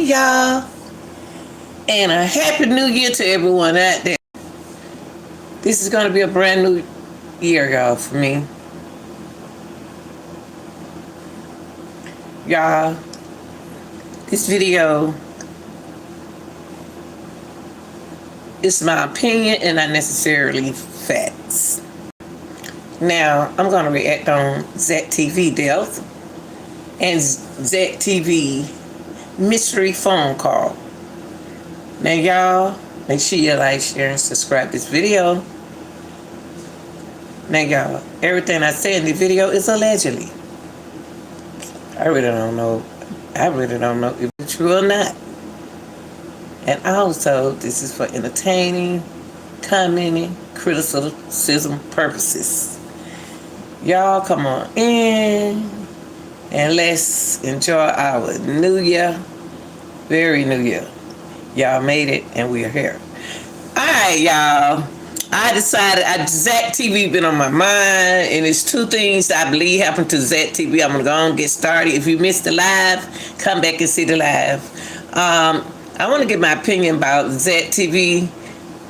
morning, y'all, and a happy new year to everyone out there. This is going to be a brand new year, y'all, for me. Y'all, this video is my opinion and not necessarily facts. Now, I'm going to react on Zack TV death and Zack TV mystery phone call. Now, y'all, make sure you like, share, and subscribe this video. Now, y'all, everything I say in the video is allegedly. I really don't know if it's true or not. And also, this is for entertaining, commenting, criticism purposes. Y'all come on in and let's enjoy our new year. Very new year. Y'all made it and we're here. Alright, y'all. I decided Zack TV been on my mind, and it's two things I believe happened to Zack TV. I'm gonna go and get started. If you missed the live, come back and see the live. I want to get my opinion about Zack TV.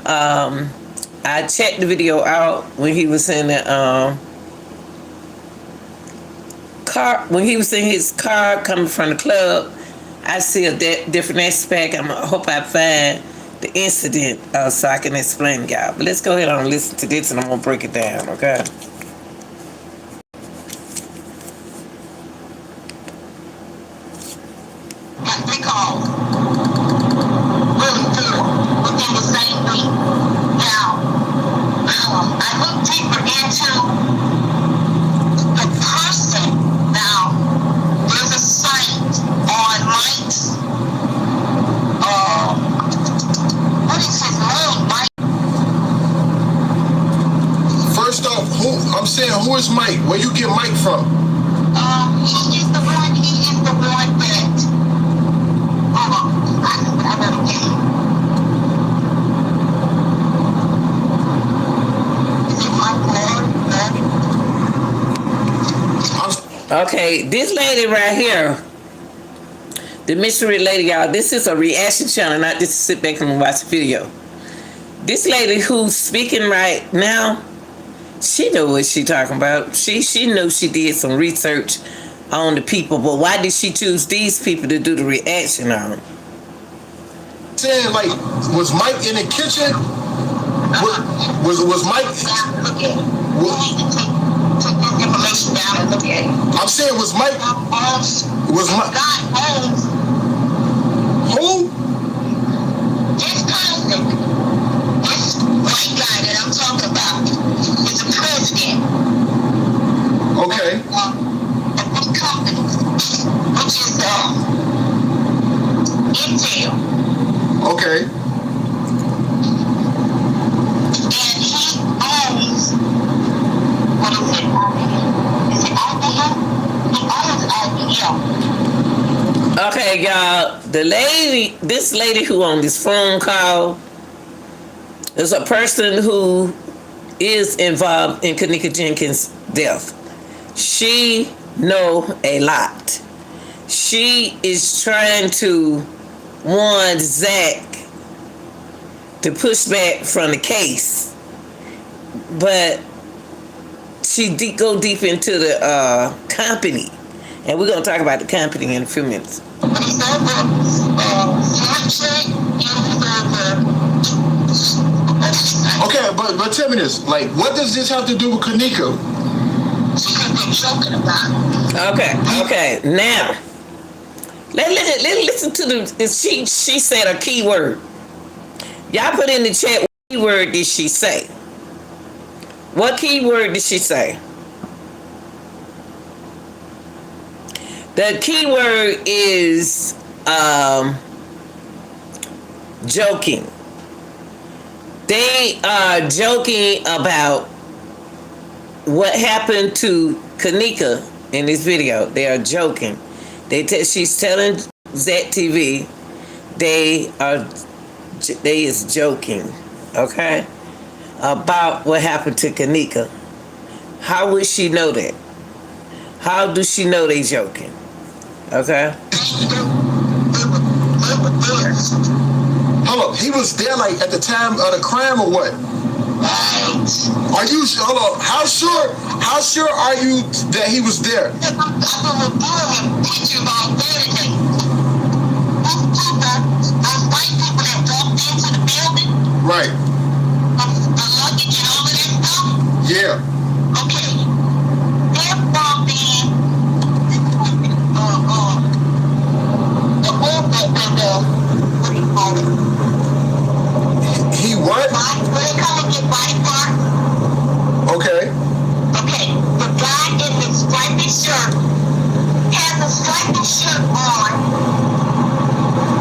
I checked the video out when he was in the car, when he was in his car coming from the club. I see a different aspect. I hope I find the incident so I can explain, y'all. But let's go ahead and listen to this, and I'm gonna break it down, okay? They called really good within the same week. Now, I looked deeper into the person. Now, there's a site on Mike's, what is his name, Mike? First off, who is Mike? Where you get Mike from? He is the one that, hold on, I better get him. Is it Mike Lord? Okay, this lady right here, the mystery lady, y'all, this is a reaction channel, not just sit back and watch the video. This lady who's speaking right now, she know what she talking about. She knew she did some research on the people, but why did she choose these people to do the reaction on? Saying, like, was Mike in the kitchen? Was Mike? Look at it. We need to take this information down and look at it. I'm saying, was Mike? Was Mike? God owns Who? this person, this white guy that I'm talking about, is the president Okay. of this company, which is Intel. Okay. And he owns, what is it? Is it IBM? He owns IBM. Okay, y'all, this lady who on this phone call is a person who is involved in Kanika Jenkins' death. She know a lot. She is trying to warn Zack to push back from the case, but she go deep into the company, and we're gonna talk about the company in a few minutes. He's over Snapchat and Okay, but tell me this. Like, what does this have to do with Kanika? she could be joking about it. Okay. Now, let's listen to the. She said a key word. Y'all put in the chat, what key word did she say? What key word did she say? The key word is joking. They are joking about what happened to Kanika in this video. They are joking. She's telling Zack TV they is joking, okay, about what happened to Kanika. How would she know that? How does she know they joking? Okay. They were he was there like at the time of the crime or what? Right. Are you, hold on, how sure are you that he was there? I've been reviewing pictures on Thursday. Those people, those white people that walked into the building, Right. the luggage and all of that stuff, Yeah. okay, they're from the what do you call it? He what? When they come and get body parts, Okay. okay, the guy in the striped shirt has a striped shirt on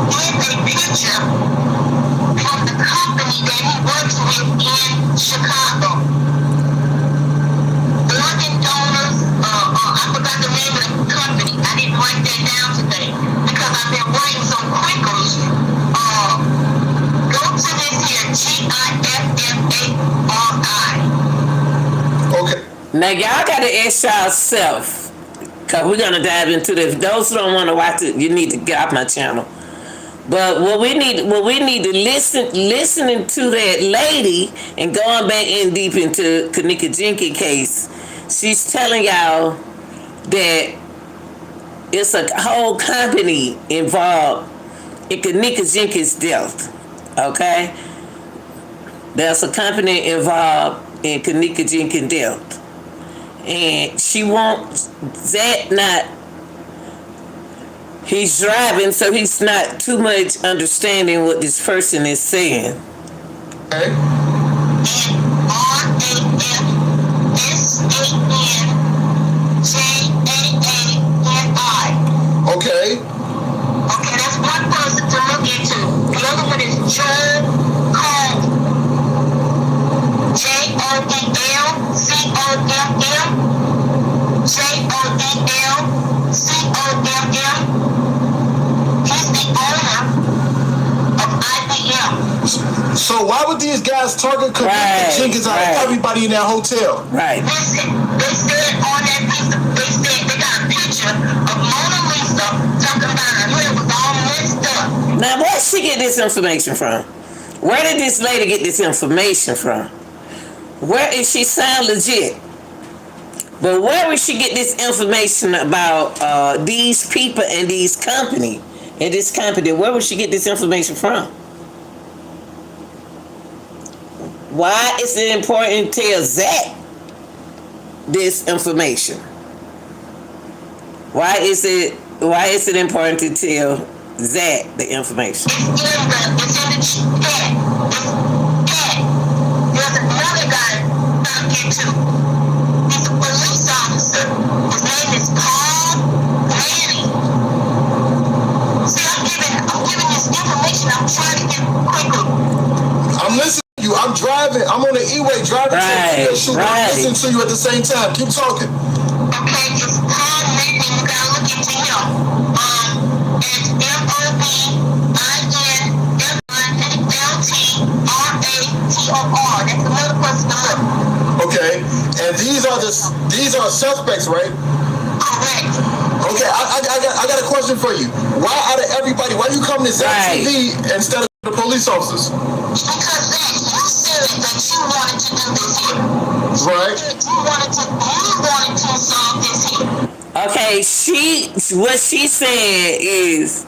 with a picture from the company that he works with in Chicago. Organ donors, I forgot the name of the company. I didn't write that down today because I've been writing so quickly. Go to this here, GIFFARI. Okay. Now y'all gotta ask yourself, cause we're gonna dive into this. Those who don't want to watch it, you need to get off my channel. But what we need to listening to that lady and going back in deep into Kanika Jenkins case. She's telling y'all that it's a whole company involved in Kanika Jenkins' death. Okay, there's a company involved in Kanika Jenkins' death. And she wants Zack not, he's driving, so he's not too much understanding what this person is saying. Okay. RAFSANJAANI. Okay. Okay, that's one person to look into. The other one is Joel Combs. JOELCOMM. He's the owner of IBM. So why would these guys target Kanika Jenkins out of everybody in that hotel? Right. Listen, they said on that piece of, they said they got a picture of Mona Lisa talking about her hair was all messed up. Now, where did she get this information from? Where did this lady get this information from? Where is she sound legit? But where would she get this information about these people and these company and this company? Where would she get this information from? Why is it important to tell Zack this information? Why is it important to tell Zack the information? It's in the chat. There's another guy I'm into. He's a police officer. His name is Paul Manning. See, I'm giving this information. I'm trying to get quickly. I'm listening to you. I'm driving. I'm on the E-way driving to the shoot. I'm listening to you at the same time. Keep talking. Okay, it's Paul Manning. You gotta look into him. It's MOBINLTRATOR. That's another person to look. Okay. And these are suspects, right? Correct. Okay. I got a question for you. Why out of everybody? Why you come to Zack TV instead of the police officers? Because Zack, you said that you wanted to do this here. Right. You wanted to solve this here. Okay, what she said is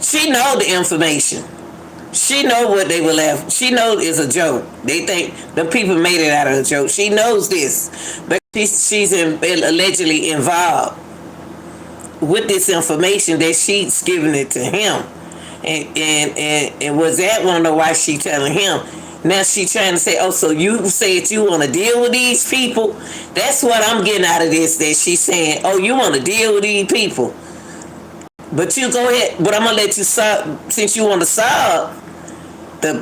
she know the information. She know what they will have. She knows it's a joke. They think the people made it out of a joke. She knows this, but she's allegedly involved with this information that she's giving it to him, and was that want to know why she telling him? Now she trying to say, oh, so you said you want to deal with these people? That's what I'm getting out of this. That she's saying, oh, you want to deal with these people? But you go ahead. But I'm gonna let you solve, since you want to solve the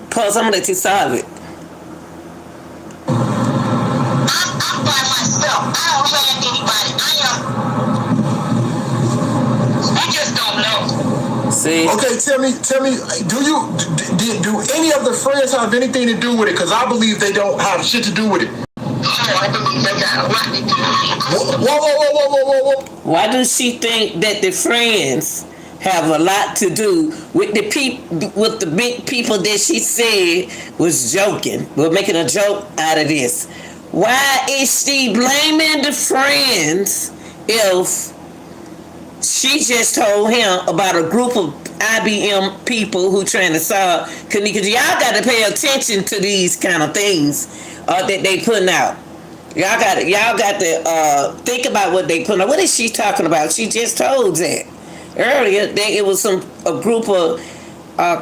puzzle. I'm gonna let you solve it. I'm by myself. I don't have anybody. I just don't know. See? Okay, tell me, do any of the friends have anything to do with it? Because I believe they don't have shit to do with it. I believe they got a lot to do with it. Whoa. Why does she think that the friends have a lot to do with with the big people that she said was joking, were making a joke out of this. Why is she blaming the friends if she just told him about a group of IBM people who trying to solve? Because y'all got to pay attention to these kind of things that they putting out. Y'all got to think about what they putting out. What is she talking about? She just told Zack earlier that it was a group of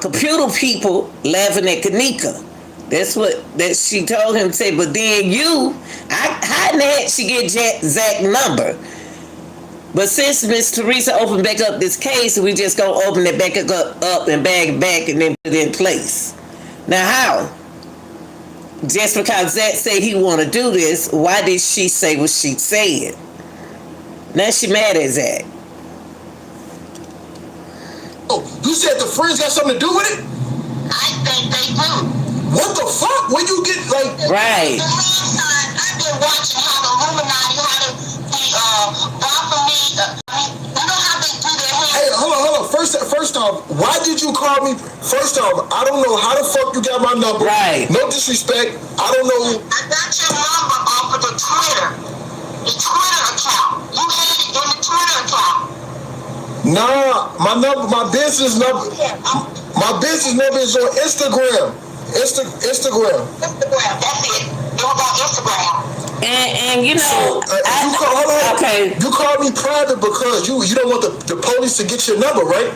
computer people laughing at Kanika. That's what that she told him to say. But then how in the heck she get Zack's number? But since Miss Teresa opened back up this case, we just gonna open it back up and bag it back and then put it in place. Now how? Just because Zack said he want to do this, why did she say what she said? Now she mad at Zack. Oh, you said the friends got something to do with it? I think they do. What the fuck? When you get like right? The last time I've been watching how the Illuminati, how the Baphomet, you know how they do their hair. Hey, hold on. First off, why did you call me? First off, I don't know how the fuck you got my number. Right. No disrespect. I don't know. I got your number off of the Twitter account. You had it in the Twitter account. Nah, my business number is on Instagram. Instagram. That's it. It was on Instagram. And you know, okay. You called me private because you don't want the police to get your number, right?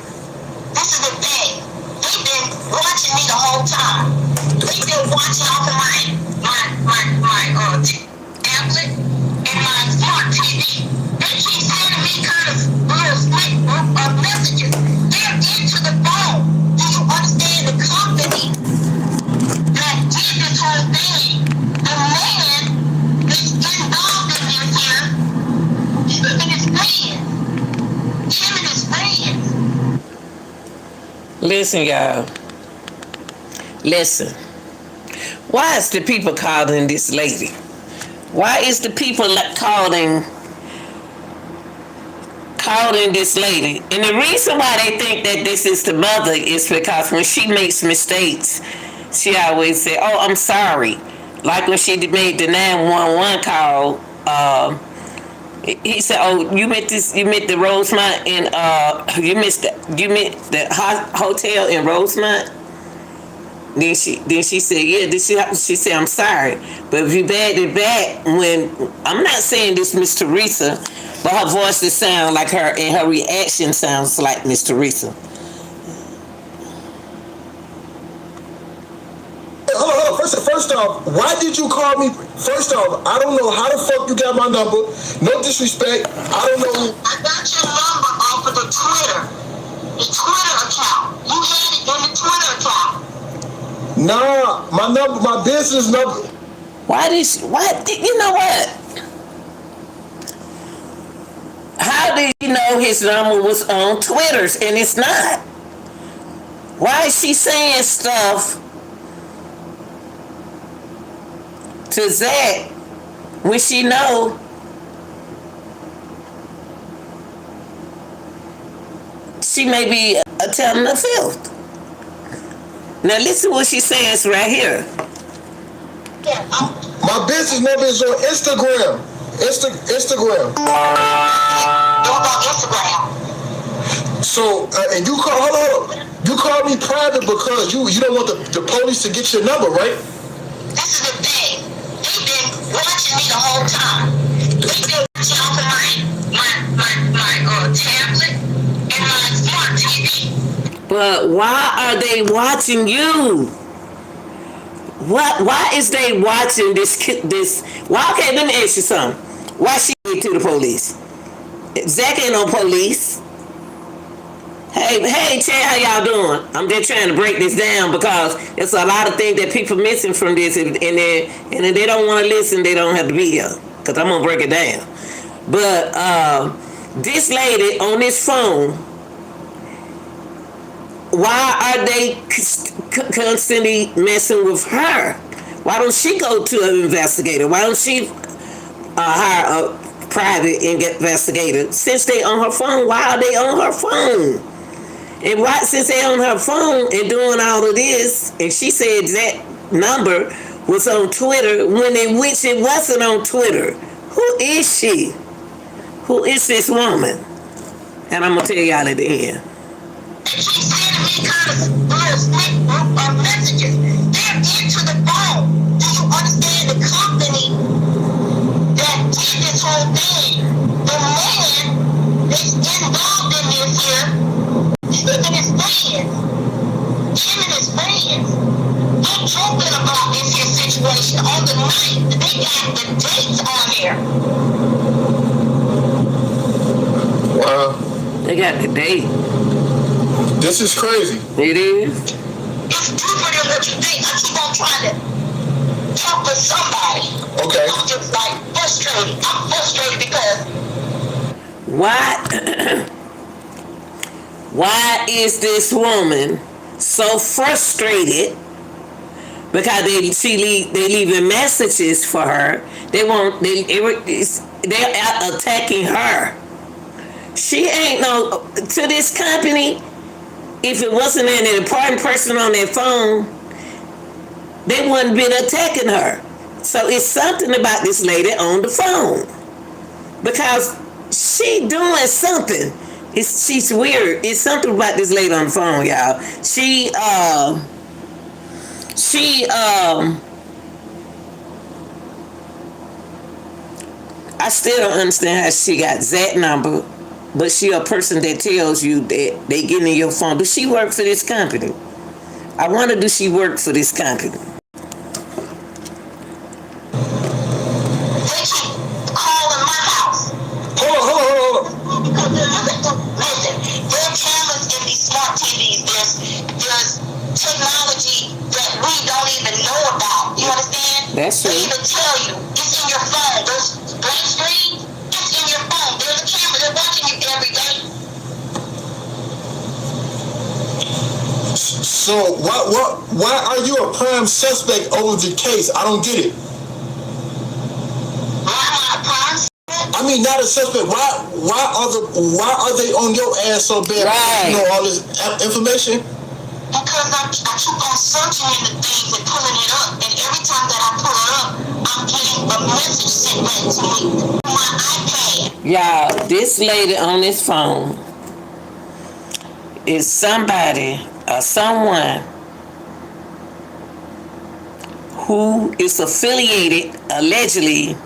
This is the thing. They've been watching me the whole time. They've been watching off of my tablet and my smart TV. They keep sending me kind of little messages. They're into the phone. Do you understand the company that did this whole thing? The man that's involved in this here, him and his friends. Listen, y'all. Listen. Why is the people calling this lady? Why is the people calling this lady? And the reason why they think that this is the mother is because when she makes mistakes, she always say, "Oh, I'm sorry." Like when she made the 911 call, he said, "Oh, you met the Rosemont and you met the hotel in Rosemont." Then she said, "Yeah." She said, "I'm sorry." But if you bagged it back, when I'm not saying this Miss Teresa, but her voice just sounds like her, and her reaction sounds like Miss Teresa. Hold on. First off, why did you call me? First off, I don't know how the fuck you got my number. No disrespect. I don't know. I got your number off of the Twitter account. You had it in the Twitter account. Nah, my business number. You know what? How did you know his number was on Twitter's and it's not? Why is she saying stuff to Zack when she know she may be telling the filth? Now listen what she says right here. My business number is on Instagram. Instagram. It was on Instagram. So, and you called me private because you don't want the police to get your number, right? This is the thing. They've been watching me the whole time. They've been watching off of my tablet and my smart TV. But why are they watching you? Why is they watching this? Why? Okay, let me ask you something. Why she went to the police? Zack ain't no police. Hey, Chad, how y'all doing? I'm just trying to break this down because it's a lot of things that people missing from this, and if they don't want to listen, they don't have to be here because I'm gonna break it down. But this lady on this phone, why are they constantly messing with her? Why don't she go to an investigator? Why don't she hire a private investigator? Since they on her phone, why are they on her phone? And why, since they on her phone and doing all of this, and she said that number was on Twitter when in which it wasn't on Twitter. Who is she? Who is this woman? And I'm gonna tell y'all at the end. They keep sending me kind of messages. They're into the phone. Do you understand the company that did this whole thing? The man that's involved in this here, him and his friends. Him and his friends. I'm talking about this here situation on the night. They got the dates on there. Wow. They got the date. This is crazy. It is. It's deeper than what you think. I keep on trying to talk to somebody. Okay. I'm just like frustrated. I'm frustrated because Why is this woman so frustrated? Because they leaving messages for her. They're attacking her. She ain't no, to this company, if it wasn't an important person on their phone, they wouldn't been attacking her. So it's something about this lady on the phone. Because she doing something. She's weird. It's something about this lady on the phone, y'all. I still don't understand how she got Zack number, but she a person that tells you that they get in your phone. Does she work for this company? I wonder, do she work for this company? they keep calling my house. Hold on. Because listen, there are cameras in these smart TVs. There's technology that we don't even know about. You understand? That's They true. even tell you it's in your phone. Those blank screens, it's in your phone. There's a camera. They're watching you every day. So why are you a prime suspect over the case? I don't get it. Why am I a prime? I mean, not a suspect. Why are they on your ass so bad? Right. You know all this information. Because I keep on searching in the things and pulling it up, and every time that I pull it up, I'm getting a message sent back to me on my iPad. Y'all, this lady on this phone is somebody or someone who is affiliated, allegedly,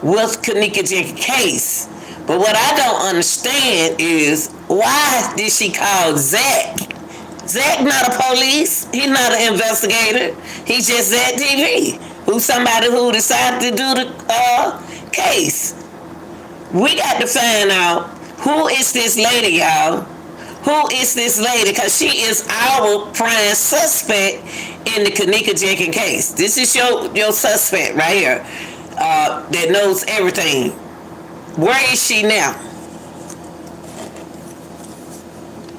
with Kanika Jenkins' case. But what I don't understand is, why did she call Zack? Zack not a police. He's not an investigator. He's just Zack TV, who's somebody who decided to do the case. We got to find out who is this lady, y'all. Who is this lady? Because she is our prime suspect in the Kanika Jenkins case. This is your suspect right here that knows everything. Where is she now?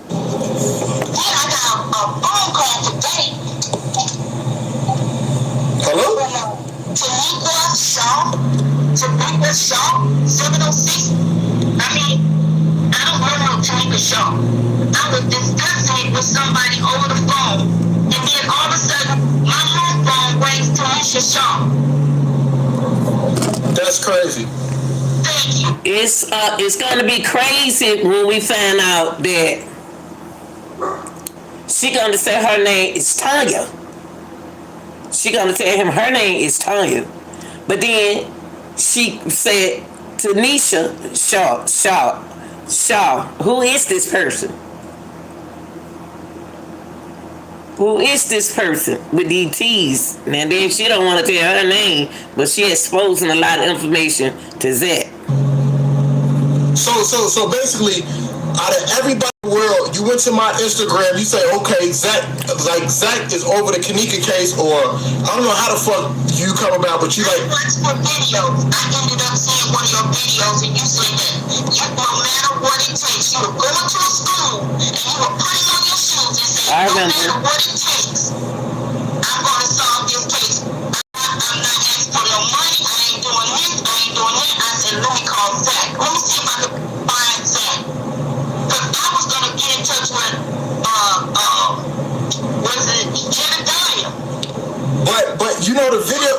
Then I got a phone call today. Hello? Tanika Shaw, 706. I mean, I don't know no Tanika Shaw. I was discussing it with somebody over the phone, and then all of a sudden, my home phone rings Tanika Shaw. That's crazy. Thank you. It's gonna be crazy when we find out that she gonna say her name is Tanya. She gonna tell him her name is Tanya, but then she said Tanisha Shaw. Who is this person? Who is this person with these T's? And then she don't want to tell her name, but she exposing a lot of information to Zack. So basically, out of everybody in the world, you went to my Instagram, you say, okay, Zack is over the Kanika case, or I don't know how the fuck you come about, but you like. I watched your videos. I ended up seeing one of your videos, and you said that no matter what it takes, you were going to a school, and you were putting on your shoes and saying, no matter what it takes, I'm going to solve this case. I'm not asking for no money. I ain't doing this. I ain't doing that. I said, let me call Zack. Let me see if I can find Zack. Because I was going to get in touch with you know the video.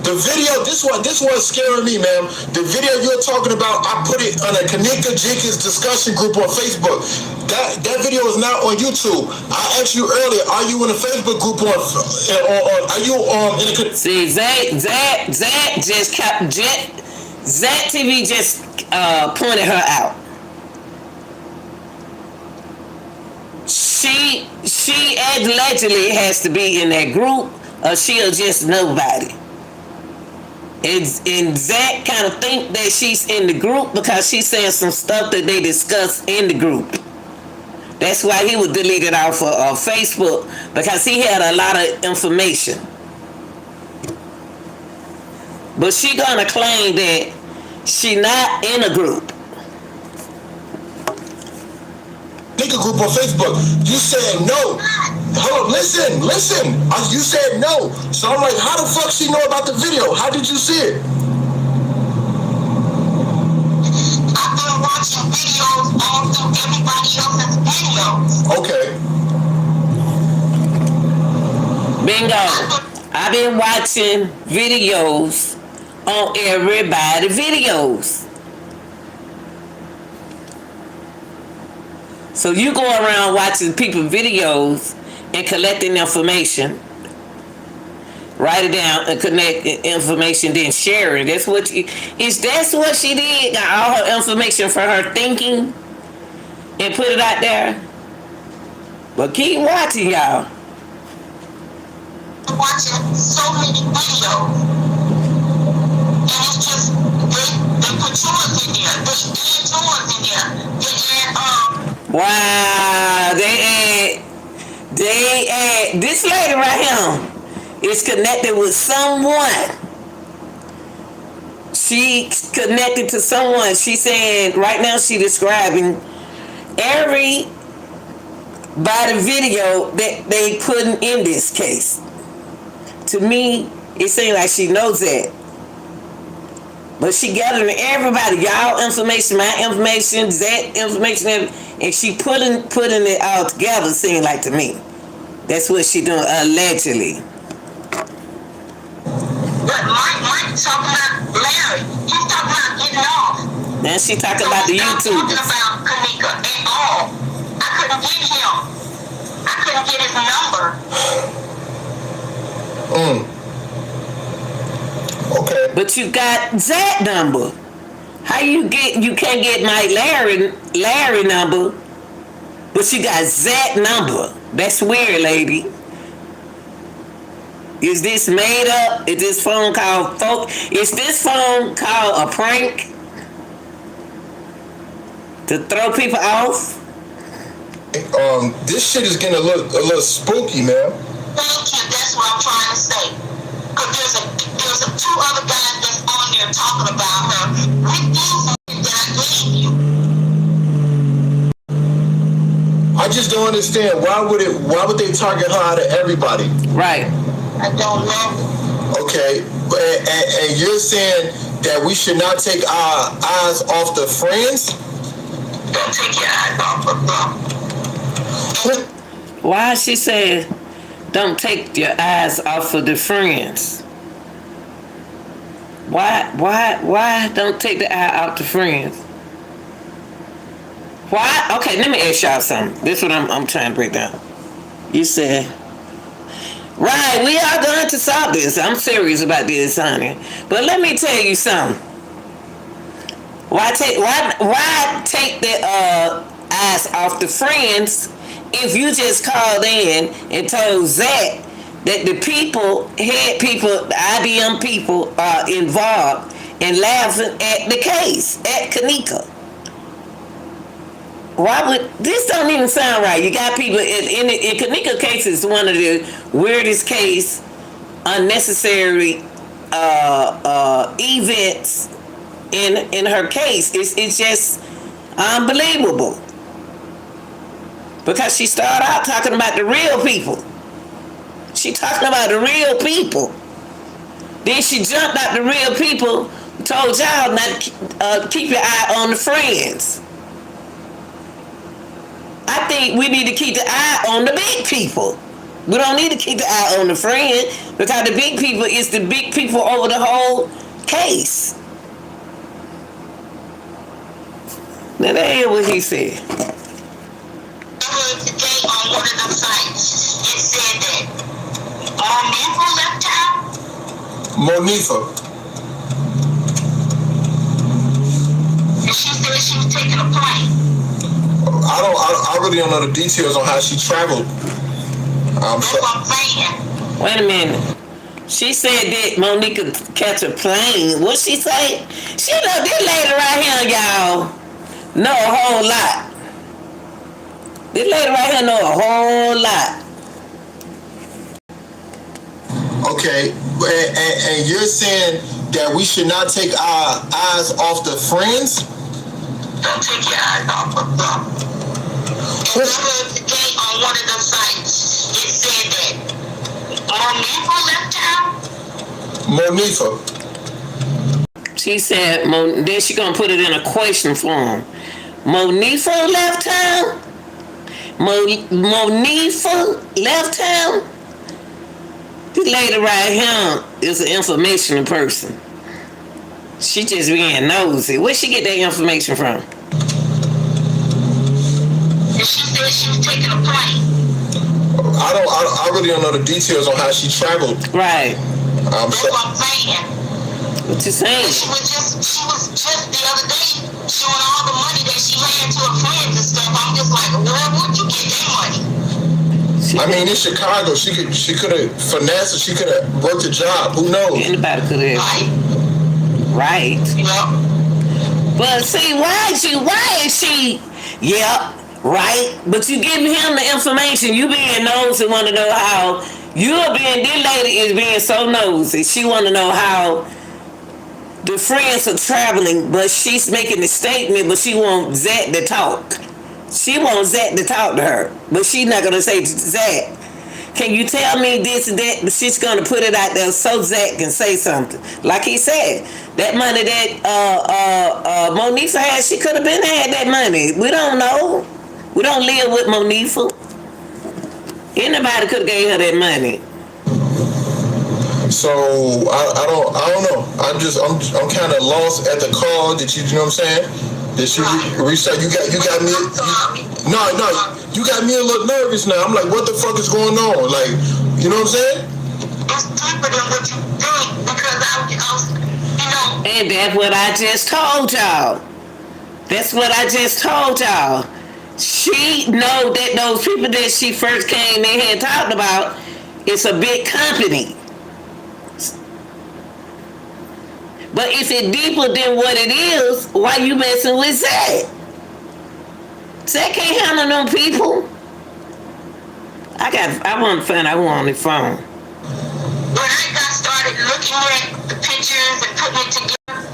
The video, this one's scaring me, man. The video you're talking about, I put it on a Kanika Jenkins discussion group on Facebook. That video is not on YouTube. I asked you earlier, are you in a Facebook group or are you in a... See, Zack just kept... Zack TV just pointed her out. She allegedly has to be in that group or she'll just nobody. And Zack kind of think that she's in the group because she's saying some stuff that they discussed in the group. That's why he was deleted off of Facebook, because he had a lot of information. But she gonna claim that she not in a group. Nigga group on Facebook. You said no. Hold on, listen. You said no. So I'm like, how the fuck she know about the video? How did you see it? I've been watching videos all through everybody else's videos. Okay. Bingo. I've been watching videos on everybody's videos. So you go around watching people's videos and collecting information, write it down and connect information, then share it. That's what she did. Got all her information for her thinking and put it out there. But keep watching, y'all. I'm watching so many videos, and it's just they put yours in there, they add yours in there, they add Wow, they add this lady right here is connected with someone. She connected to someone. She's saying right now she describing every body video that they putting in this case. To me, it seems like she knows that. But she gathering everybody, y'all information, my information, that information, and she putting it all together, seems like to me. That's what she doing, allegedly. But Mike talking about Larry. He's talking about getting off. Now she talking about the YouTube. Talking about Kanika at all. I couldn't get him. I couldn't get his number. Okay. But you got Zack number. How you can't get my Larry number, but you got Zack number. That's weird, lady. Is this made up? Is this phone called Is this phone called a prank to throw people off? This shit is getting a little spooky, man. Thank you. That's what I'm trying to say. Because there's two other guys that's on there talking about her with these that I gave you. I just don't understand why would they target her out of everybody? Right. I don't know. Okay, and you're saying that we should not take our eyes off the friends? Don't take your eyes off of them. Why she said don't take your eyes off of the friends? Why don't take the eye off the friends? Why? Okay, let me ask y'all something. This is what I'm trying to break down. You said, right, we are going to solve this. I'm serious about this, honey. But let me tell you something. Why take the eyes off the friends if you just called in and told Zack that the IBM people are involved and laughing at the case, at Kanika? Why would this don't even sound right? You got people in Kanika case is one of the weirdest case, unnecessary events in her case. It's just unbelievable. Because she started out talking about the real people. She talking about the real people. Then she jumped out the real people, told y'all not to keep your eye on the friends. I think we need to keep the eye on the big people. We don't need to keep the eye on the friend because the big people is the big people over the whole case. Now that ain't what he said. Today on one of them sites, it said that Monifa left town. Monifa. And she said she was taking a plane. I really don't know the details on how she traveled. That's what I'm saying. Wait a minute. She said that Monica catch a plane. What she say? She know this lady right here, y'all, know a whole lot. This lady right here know a whole lot. Okay, and you're saying that we should not take our eyes off the friends? Don't take your eyes off of them. And I heard today on one of them sites, it said that Monifa left town. Monifa. She said, then she gonna put it in a question form. Monifa left town? Monifa left town? This lady right here is an information person. She just being nosy. Where'd she get that information from? And she said she was taking a plane. I really don't know the details on how she traveled. Right. That's what I'm saying. What you saying? She was just the other day showing all the money that she had to her friends and stuff. I'm just like, where'd you get that money? I mean, in Chicago, she could have finessed it. She could have worked a job. Who knows? Anybody could have. Right. Yeah. But see, why is she? Yep, right. But you giving him the information. You being nosy, want to know how this lady is being so nosy. She want to know how the friends are traveling, but she's making the statement, but she wants Zack to talk. She wants Zack to talk to her, but she's not gonna say to Zack, can you tell me this and that? But she's gonna put it out there so Zack can say something. Like he said, that money that Monifa had, she could have been had that money. We don't know. We don't live with Monifa. Anybody could have gave her that money. So I don't know. I'm kind of lost at the call that you know what I'm saying? That you reached out. You got me. No, you got me a little nervous now. I'm like, what the fuck is going on? Like, you know what I'm saying? It's deeper than what you think because I was, you know. And that's what I just told y'all. That's what I just told y'all. She know that those people that she first came in here and talked about, it's a big company. But if it's deeper than what it is, why you messing with Zack? Zack can't handle them people. I want to find out who on the phone. When I got started looking at the pictures and putting it together,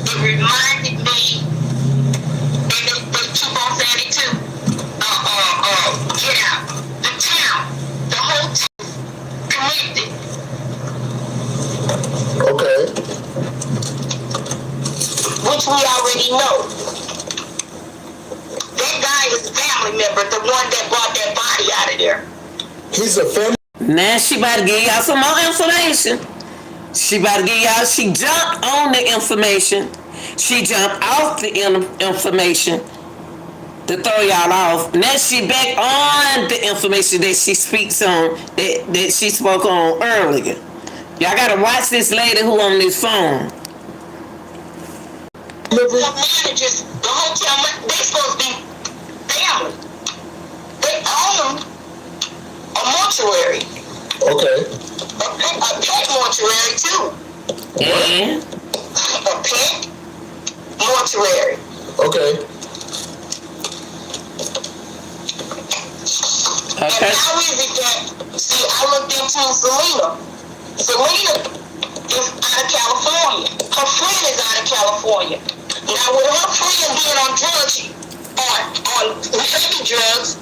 it reminded me, and they keep on saying it too, get out, the town, the whole town, connected. Okay. Which we already know. That guy is a family member, the one that brought that body out of there. He's a family. Now she about to give y'all some more information. She jumped on the information. She jumped off the information to throw y'all off. Now she back on the information that she speaks on, that she spoke on earlier. Y'all gotta watch this lady who on this phone. The managers, the hotel, they supposed to be family. They own a mortuary. Okay. A pet mortuary too. And A pet mortuary. Okay. And how is it that, see, I looked into Selena. Selena is out of California. Her friend is out of California. Now, with her friend being on drugs, on heavy drugs,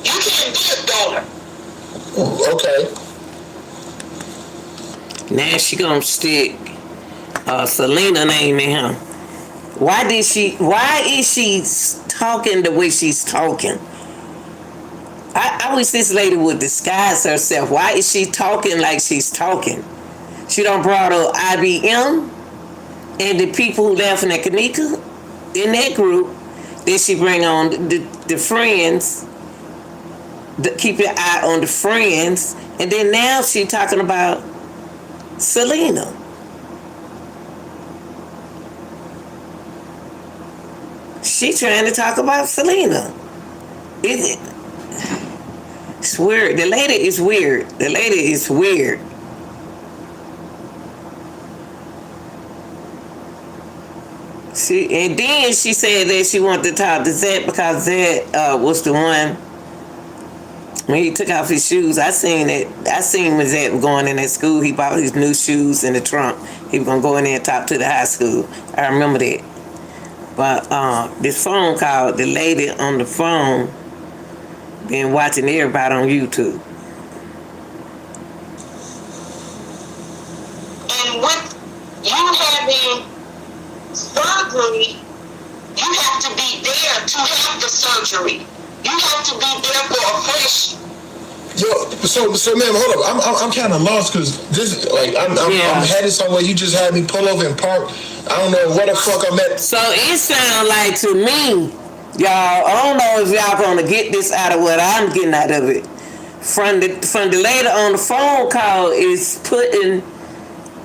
you can't be a donor. Okay. now she gonna stick Selena name in him. Why is she talking the way she's talking? I I wish this lady would disguise herself. Why is she talking like she's talking? She done brought up IBM and the people who laughing at Kanika in that group. Then she bring on the friends. Keep your eye on the friends. And then now she talking about Selena. She trying to talk about Selena. It's weird. The lady is weird. The lady is weird. And then she said that she wanted to talk to Zack because Zack was the one when he took off his shoes. I seen it. I seen when Zack was going in that school. He bought his new shoes in the trunk. He was gonna go in there and talk to the high school. I remember that. But this phone call, the lady on the phone been watching everybody on YouTube. And with you having surgery, you have to be there to have the surgery. You have to be there for a fresh. Yo, so ma'am, hold up. I'm kind of lost because this, like, I'm headed somewhere. You just had me pull over and park. I don't know where the fuck I'm at. So it sounds like to me, y'all, I don't know if y'all gonna get this out of what I'm getting out of it. From the lady on the phone call is putting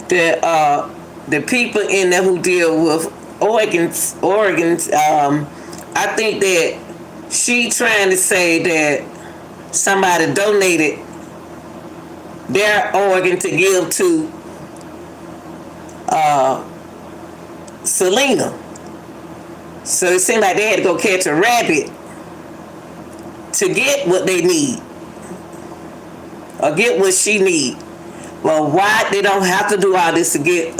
the people in there who deal with organs. I think that she trying to say that somebody donated their organ to give to Selena. So it seemed like they had to go catch a rabbit to get what they need or get what she need. Well, why they don't have to do all this to get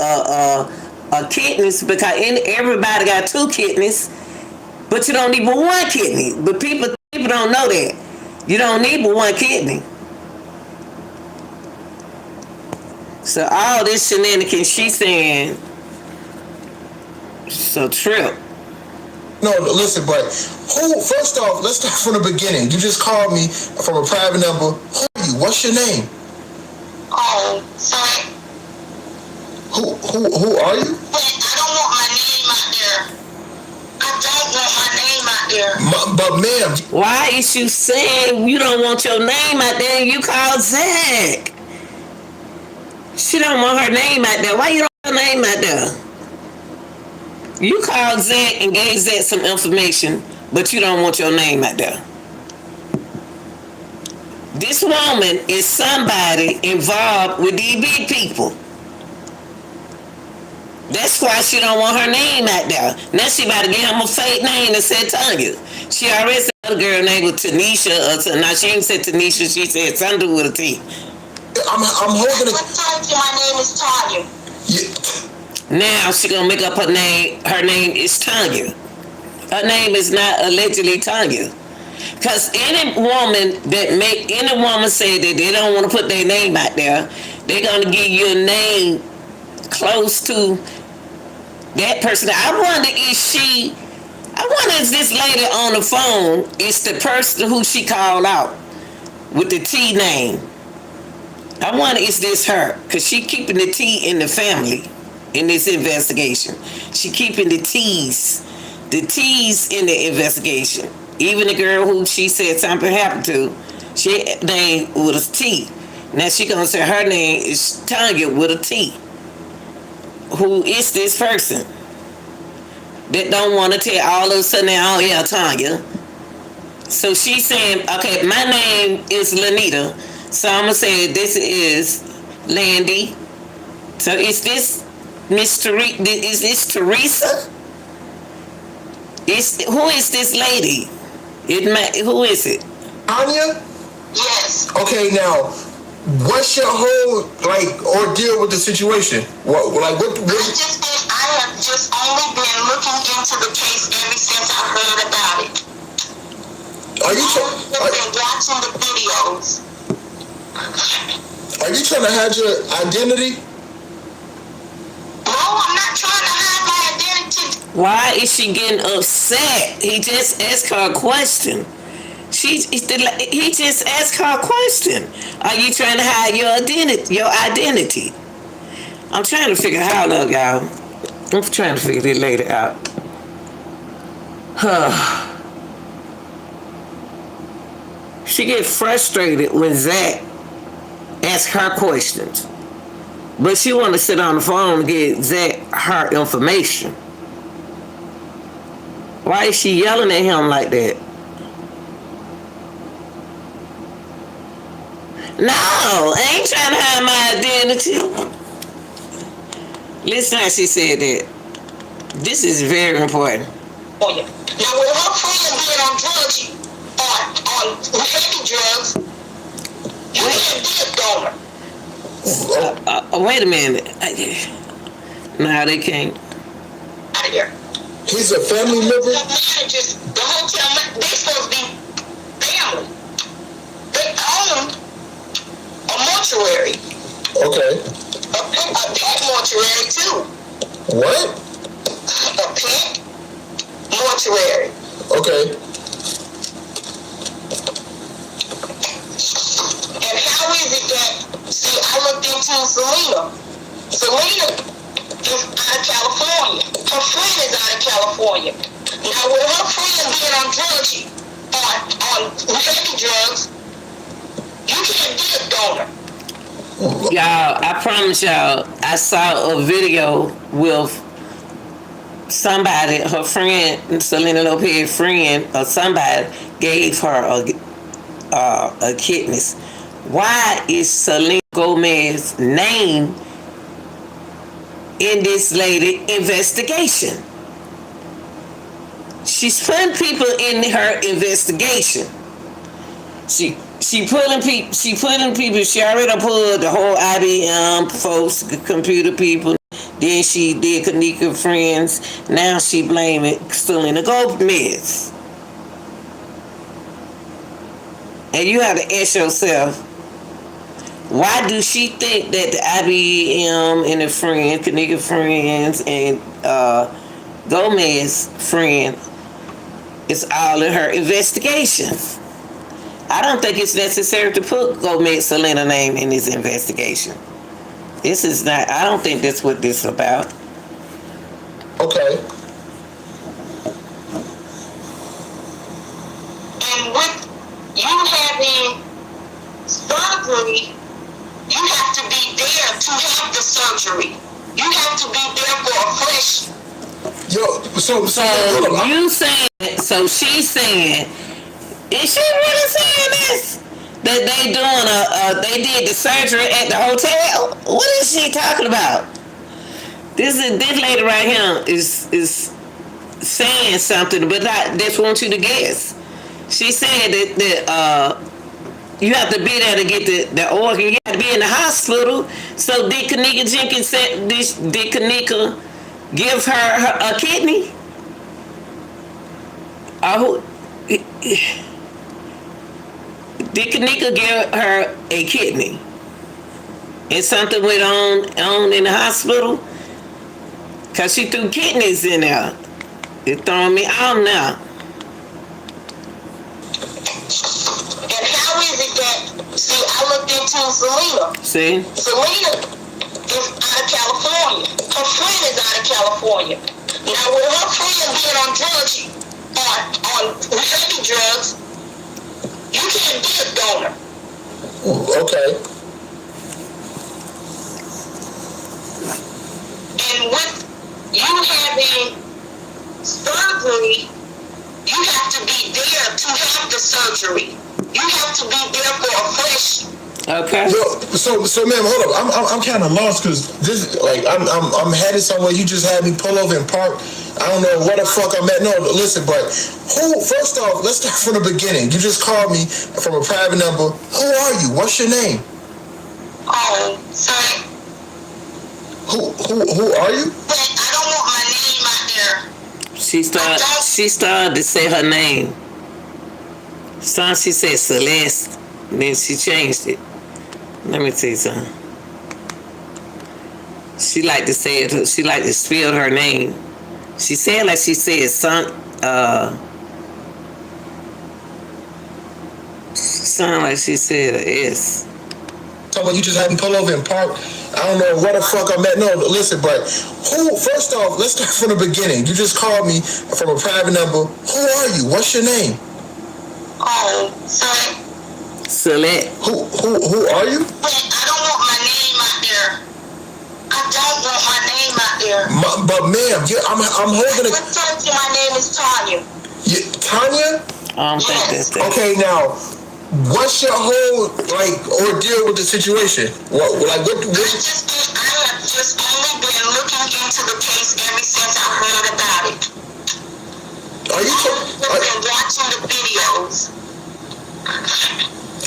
kidneys? Because everybody got 2 kidneys, but you don't need but 1 kidney. But people don't know that you don't need but 1 kidney. So all this shenanigans she's saying, so trip. No, listen, but who? First off, let's start from the beginning. You just called me from a private number. Who are you? What's your name? Oh, sorry. Who are you? But I don't want my name out there. I don't want my name out there. But ma'am, why is you saying you don't want your name out there and you call Zack? She don't want her name out there. Why you don't want her name out there? You called Zack and gave Zack some information, but you don't want your name out there. This woman is somebody involved with these big people. That's why she don't want her name out there. Now she about to give him a fake name and said Tanya. She already said a girl name was Tanisha. Now she ain't said Tanisha. She said something with a T. I'm holding it. I told you my name is Tanya. Yeah. Now she gonna make up her name. Her name is Tanya. Her name is not allegedly Tanya. Cause any woman say that they don't want to put their name out there, they're gonna give you a name close to that person. I wonder if this lady on the phone is the person who she called out with the T name. I wonder is this her? Cause she keeping the T in the family in this investigation. She keeping the T's in the investigation. Even the girl who she said something happened to, she name with a T. Now she gonna say her name is Tanya with a T. Who is this person that don't want to tell all of a sudden, oh yeah, Tanya. So she's saying, okay, my name is Lanita, so I'm gonna say this is Landy. So is this Miss Teresa? Is this Teresa? Who is this lady? Who is it? Anya? Yes. Okay, now, what's your whole ordeal with the situation? I have just only been looking into the case ever since I heard about it. Are you been watching the videos. Are you trying to hide your identity? No, I'm not trying to hide my identity. Why is she getting upset? He just asked her a question. He just asked her a question. Are you trying to hide your identity? I'm trying to figure out, look, y'all. I'm trying to figure this lady out. She gets frustrated when Zack asks her questions. But she want to sit on the phone and get Zack her information. Why is she yelling at him like that? No, I ain't trying to hide my identity. Listen how she said that. This is very important. Now, with her friend being on drugs, on heavy drugs, you can't be a donor. Wait a minute. No, they can't. Out of here. He's a family member? The managers, the hotel, they supposed to be family. They own a mortuary. Okay. A pet mortuary, too. What? A pet mortuary. Okay. And how is it that, see, I looked into Selena. Selena is out of California. Her friend is out of California. Now, with her friend being on drugs, on heavy drugs, you can't be a donor. Y'all, I promise y'all, I saw a video with somebody, her friend, Selena Lopez's friend, or somebody gave her a kidneys. Why is Selena Gomez's name in this lady investigation? She's putting people in her investigation. She pulling people. She already pulled the whole IBM folks, computer people. Then she did Kanika friends. Now she blaming Selena Gomez. And you have to ask yourself, why do she think that the IBM and the friends, Kanika friends, and Gomez friend is all in her investigation? I don't think it's necessary to put Gomez Selena name in this investigation. This is not, I don't think that's what this is about. Okay. And with you having surgery, you have to be there to have the surgery. You have to be there for a fresh. Yo, so you saying, so she's saying, is she really saying this? That they doing they did the surgery at the hotel? What is she talking about? This lady right here is saying something, but I just want you to guess. She said that you have to be there to get the organ. You have to be in the hospital. So did Kanika Jenkins said did Kanika give her a kidney? Did Kanika give her a kidney? And something went on in the hospital? Because she threw kidneys in there. It's throwing me out now. And how is it that, see, I looked into Selena. See? Selena is out of California. Her friend is out of California. Now, with her friend being on drugs, on heavy drugs, you can't be a donor. Okay. And with you having surgery, you have to be there to have the surgery. You have to be there for a fresh. Okay. Yo, so ma'am, hold up. I'm kind of lost because this, like, I'm headed somewhere. You just had me pull over and park. I don't know where the fuck I'm at. No, listen, but first off, let's start from the beginning. You just called me from a private number. Who are you? What's your name? Oh, sorry. Who are you? But I don't want my name out there. She started to say her name. So she said Celeste. Then she changed it. Let me tell you something. She like to say it. She like to spell her name. She said like she said son. sound like she said an S. Talking about you just had me pull over and park. I don't know where the fuck I'm at. No, listen, but who? First off, let's start from the beginning. You just called me from a private number. Who are you? What's your name? Oh, Zack. Select. Who are you? Wait, I don't want my name out there. I don't want my name out there. But ma'am, I'm holding a. I told you my name is Tanya. Tanya? I don't think that's that. Okay, now, what's your whole ordeal with the situation? What? I have just only been looking into the case ever since I heard about it. Are you I've been watching the videos.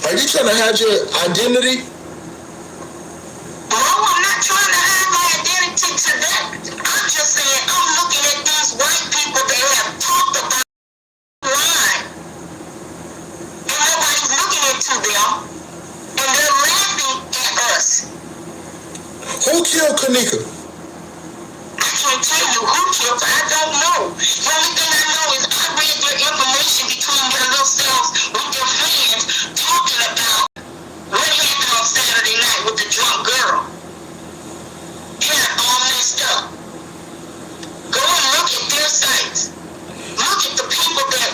Are you trying to hide your identity? No, I'm not trying to hide my identity to that. I'm just saying I'm looking at these white people that have talked about lying. And nobody's looking into them. And they're laughing at us. Who killed Kanika? I can't tell you who killed her. I don't know. The only thing I know is I read your information between your little selves with your friends talking about what happened on Saturday night with the drunk girl. Had it all messed up. Go and look at their sites. Look at the people that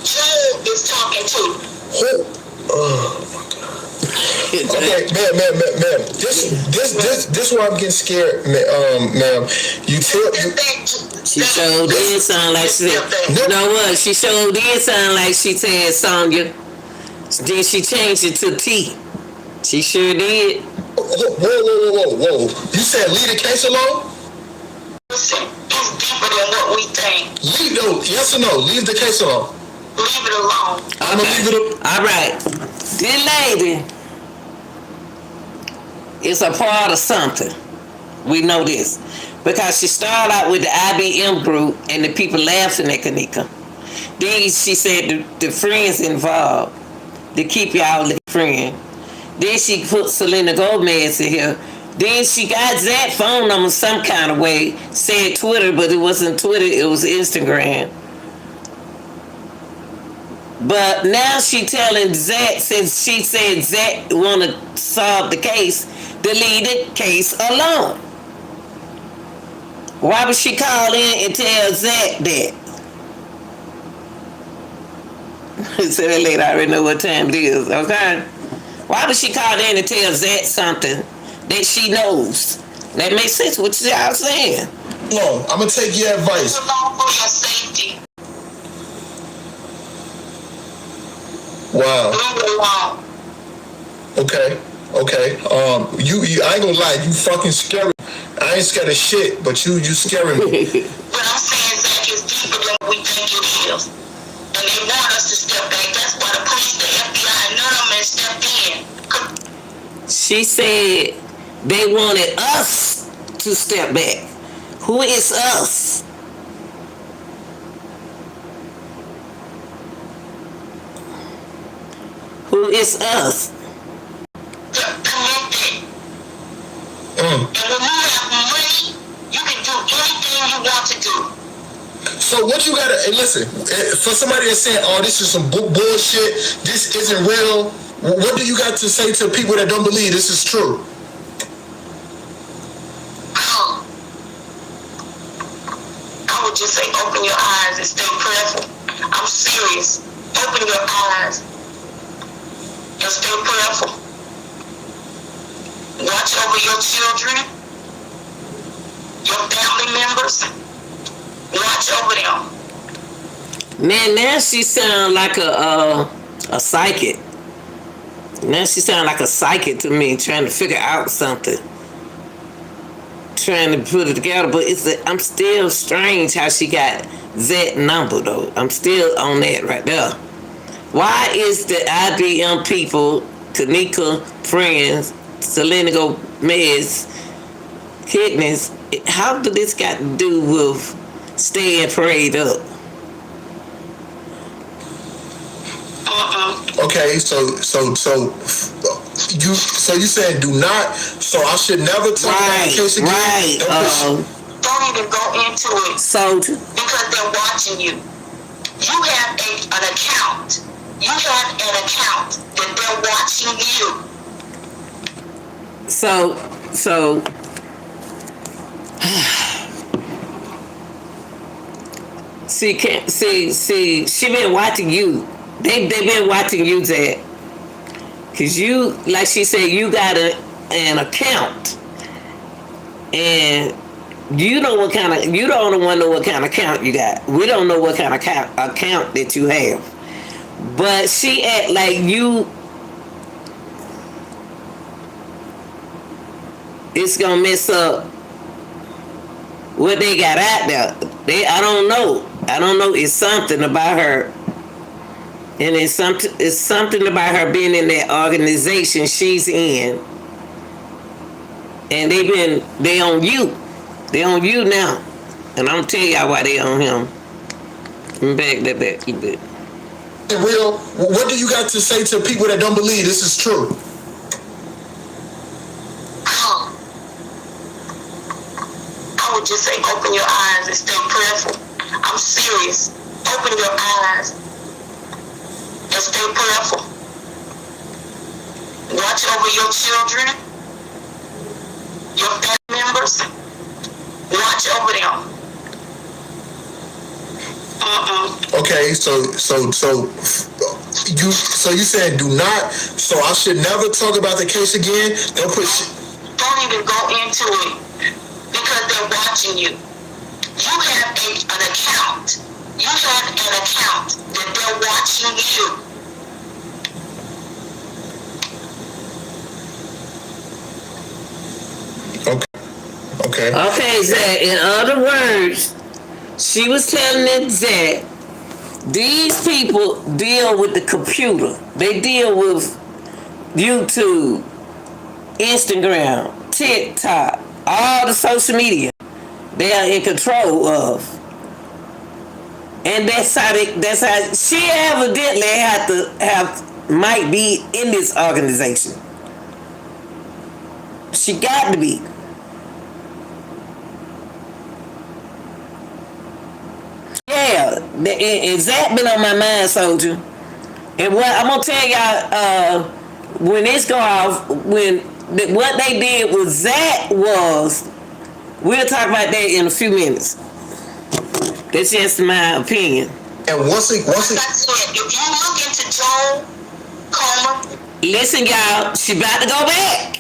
Joe is talking to. Who? Oh my God. Okay, ma'am. This why I'm getting scared, ma'am. You tell you. She sure did sound like she said. You know what? She sure did sound like she said Sonya. Then she changed it to T. She sure did. Whoa. You said leave the case alone? Listen, it's deeper than what we think. Yes or no? Leave the case alone. Leave it alone. I'm gonna leave it alone. All right. This lady is a part of something. We know this. Because she started out with the IBM group and the people laughing at Kanika. Then she said the friends involved to keep y'all the friend. Then she put Selena Gomez in here. Then she got Zack phone number some kind of way. Said Twitter, but it wasn't Twitter, it was Instagram. But now she telling Zack, since she said Zack want to solve the case, to leave the case alone. Why would she call in and tell Zack that? So that lady already know what time it is, okay? Why would she call in and tell Zack something that she knows? That makes sense what y'all saying. No, I'm gonna take your advice. Leave it alone for your safety. Wow. Leave it alone. Okay. You I ain't gonna lie, you fucking scary. I ain't scared of shit, but you scaring me. But I'm saying Zack is deeper than we think it is. And they want us to step back. That's why the police, the FBI, and none of them stepped in. She said they wanted us to step back. Who is us? Who is us? They're connected. And when you have money, you can do anything you want to do. So what you gotta, and listen, for somebody that's saying, oh, this is some bullshit, this isn't real, what do you got to say to people that don't believe this is true? I would just say open your eyes and stay prayerful. I'm serious. Open your eyes and stay prayerful. Watch over your children, your family members. Watch over them. Man, now she sound like a psychic. Now she sound like a psychic to me, trying to figure out something. Trying to put it together, but I'm still strange how she got that number though. I'm still on that right there. Why is the IBM people, Kanika friends, Selena Gomez, kidneys, how did this got to do with staying prayed up? Okay, so you saying do not, so I should never talk about the case again? Right. Don't even go into it. So because they're watching you. You have an account You have an account that they're watching you. So see, she been watching you. They been watching you, Zack. Cause you, like she said, you got an account, and you know what kind of, you the only one know what kind of account you got. We don't know what kind of account that you have. But she act like you. It's gonna mess up what they got out there. I don't know. It's something about her, and it's something about her being in that organization she's in, and they on you. They on you now, and I'm tell y'all why they on him. Let me back that back a little bit. Real, what do you got to say to people that don't believe this is true? I would just say open your eyes and stay prayerful. I'm serious. Open your eyes and stay prayerful. Watch over your children, your family members. Watch over them. Okay, so you said do not. So I should never talk about the case again. Don't even go into it because they're watching you. You have an account. You have an account that they're watching you. Okay. Okay, Zack. In other words, she was telling them that these people deal with the computer. They deal with YouTube, Instagram, TikTok, all the social media. They are in control of. And that's how she evidently might be in this organization. She got to be. Yeah, and Zack been on my mind, soldier. And what I'm gonna tell y'all, when this go off, what they did with Zack was, we'll talk about that in a few minutes. That's just my opinion. And once it, Like I said, if you look into Joel Comer, listen, y'all, she about to go back.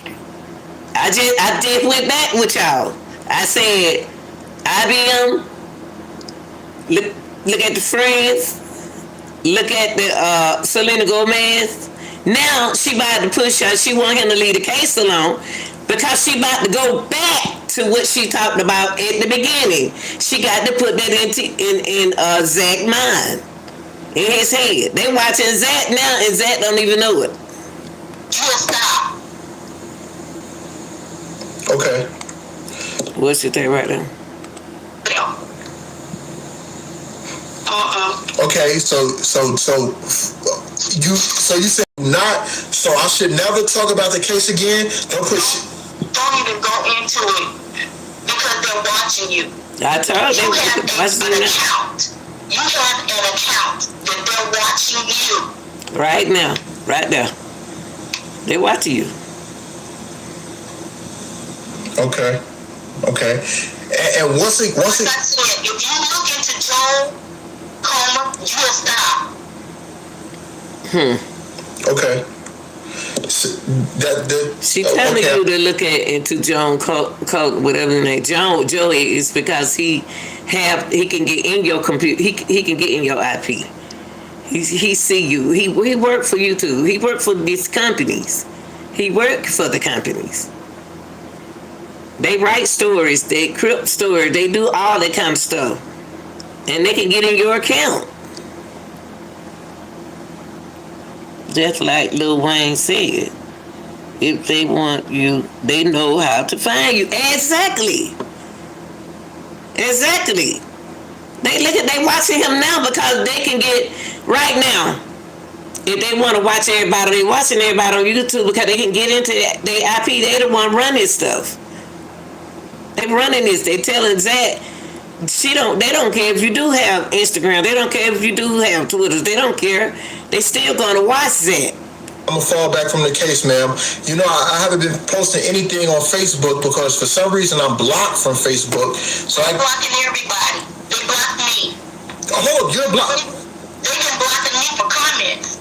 I just went back with y'all. I said, IBM. Look at the Friends. Look at the Selena Gomez. Now she about to push her. She want him to leave the case alone because she about to go back to what she talked about at the beginning. She got to put that in Zack's mind, in his head. They watching Zack now, and Zack don't even know it. you'll stop. okay. What's your thing right now? Okay, so you said not. So I should never talk about the case again. Don't even go into it because they're watching you. I told You them. have an account. You have an account that they're watching you. Right now, right there. They watching you. Okay. And once it, Like I said, if you look into Joel Comer, you'll stop. Okay. So She telling you to look into Joan Coke, whatever his name. Joey is because he can get in your computer. He can get in your IP. He see you. He work for you too. He work for these companies. He work for the companies. They write stories. They crypt stories. They do all that kind of stuff, and they can get in your account. Just like Lil Wayne said, if they want you, they know how to find you. Exactly. They watching him now because they can get right now. If they want to watch everybody, they watching everybody on YouTube because they can get into their IP. They the one running stuff. They running this. They telling Zack, They don't care if you do have Instagram. They don't care if you do have Twitter. They don't care. They still gonna watch that. I'm gonna fall back from the case, ma'am. You know, I haven't been posting anything on Facebook because for some reason I'm blocked from Facebook. So They're blocking everybody. They blocked me. Oh, hold up, you're blocked. They've been blocking me for comments.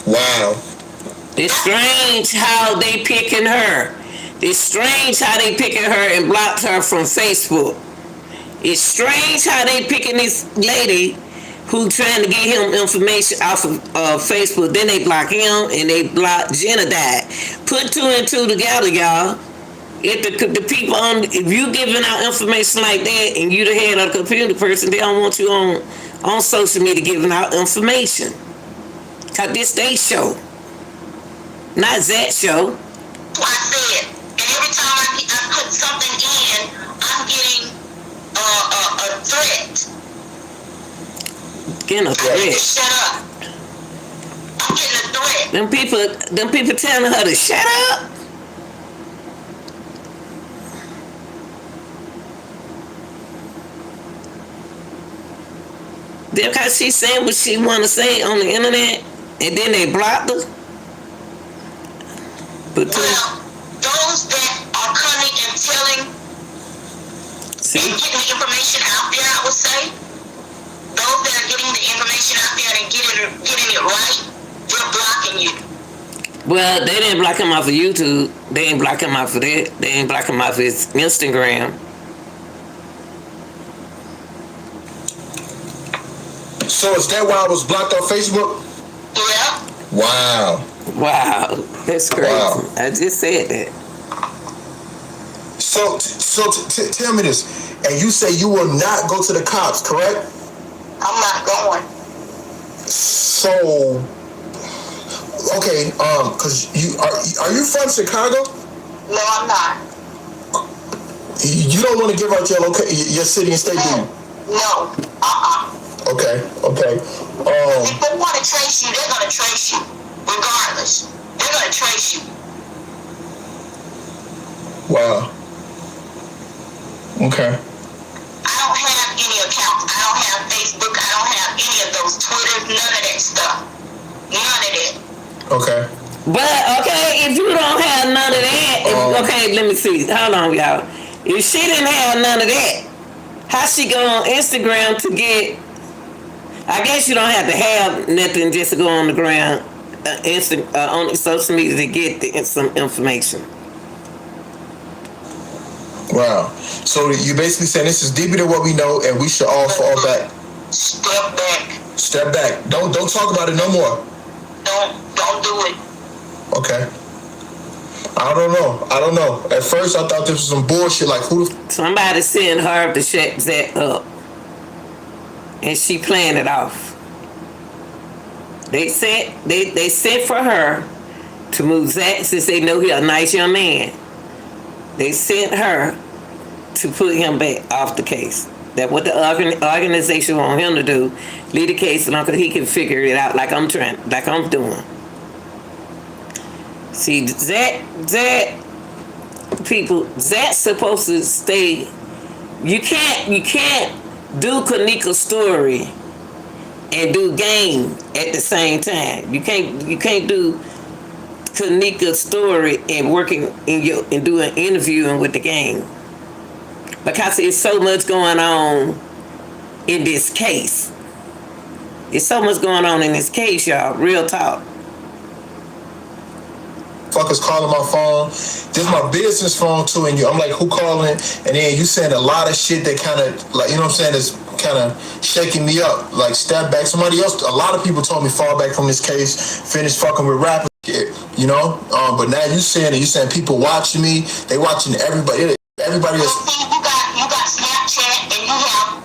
Wow. It's strange how they picking her. It's strange how they picking her and blocked her from Facebook. It's strange how they picking this lady who trying to get him information off of Facebook. Then they block him and they block Jenadad. Put two and two together, y'all. If the people if you giving out information like that and you the head of the computer person, they don't want you on social media giving out information. Cause this they show, not Zack show. Like I said, and every time I put something in, I'm getting a threat. Getting a I need to threat. shut up. I'm getting a threat. Them people telling her to shut up. Because she's saying what she want to say on the internet, and then they blocked her. But Well, those that are coming and telling and getting the information out there, I would say, those that are getting the information out there and getting it right, they're blocking you. well, they didn't block him off of YouTube. They ain't block him off of that. They ain't block him off his Instagram. So is that why I was blocked on Facebook? Yeah. Wow. Wow, that's crazy. Wow. I just said that. So tell me this, and you say you will not go to the cops, correct? I'm not going. So, okay, cause are you from Chicago? No, I'm not. You don't want to give out your your city and state, do you? No. Okay. If they want to trace you, they're going to trace you. Regardless. They're going to trace you. Wow. Okay. I don't have any accounts. I don't have Facebook. I don't have any of those Twitters. None of that stuff. None of that. Okay. But okay, if you don't have none of that, okay, let me see. Hold on, y'all. If she didn't have none of that, how she go on Instagram to get? I guess you don't have to have nothing just to go on the ground, on social media to get some information. Wow. So you basically saying this is deeper than what we know, and we should all fall back. Step back. Step back. Don't talk about it no more. Don't do it. Okay. I don't know. At first I thought this was some bullshit. Like who? Somebody sent her to shut Zack up, and she playing it off. They sent for her to move Zack since they know he's a nice young man. They sent her to put him back off the case. That what the organization want him to do, leave the case alone, because he can figure it out like I'm doing. See, Zack's supposed to stay. You can't do Kanika's story and do game at the same time. You can't do Kanika's story and working and doing interviewing with the game, because it's so much going on in this case. It's so much going on in this case, y'all. Real talk. Fuckers calling my phone. This is my business phone too, and I'm like, who calling? And then you saying a lot of shit that kind of like, you know what I'm saying, is kind of shaking me up. Like step back. Somebody else. A lot of people told me fall back from this case. Finish fucking with rappers. You know. But now you saying people watching me. They watching everybody. Everybody is. You got Snapchat and you have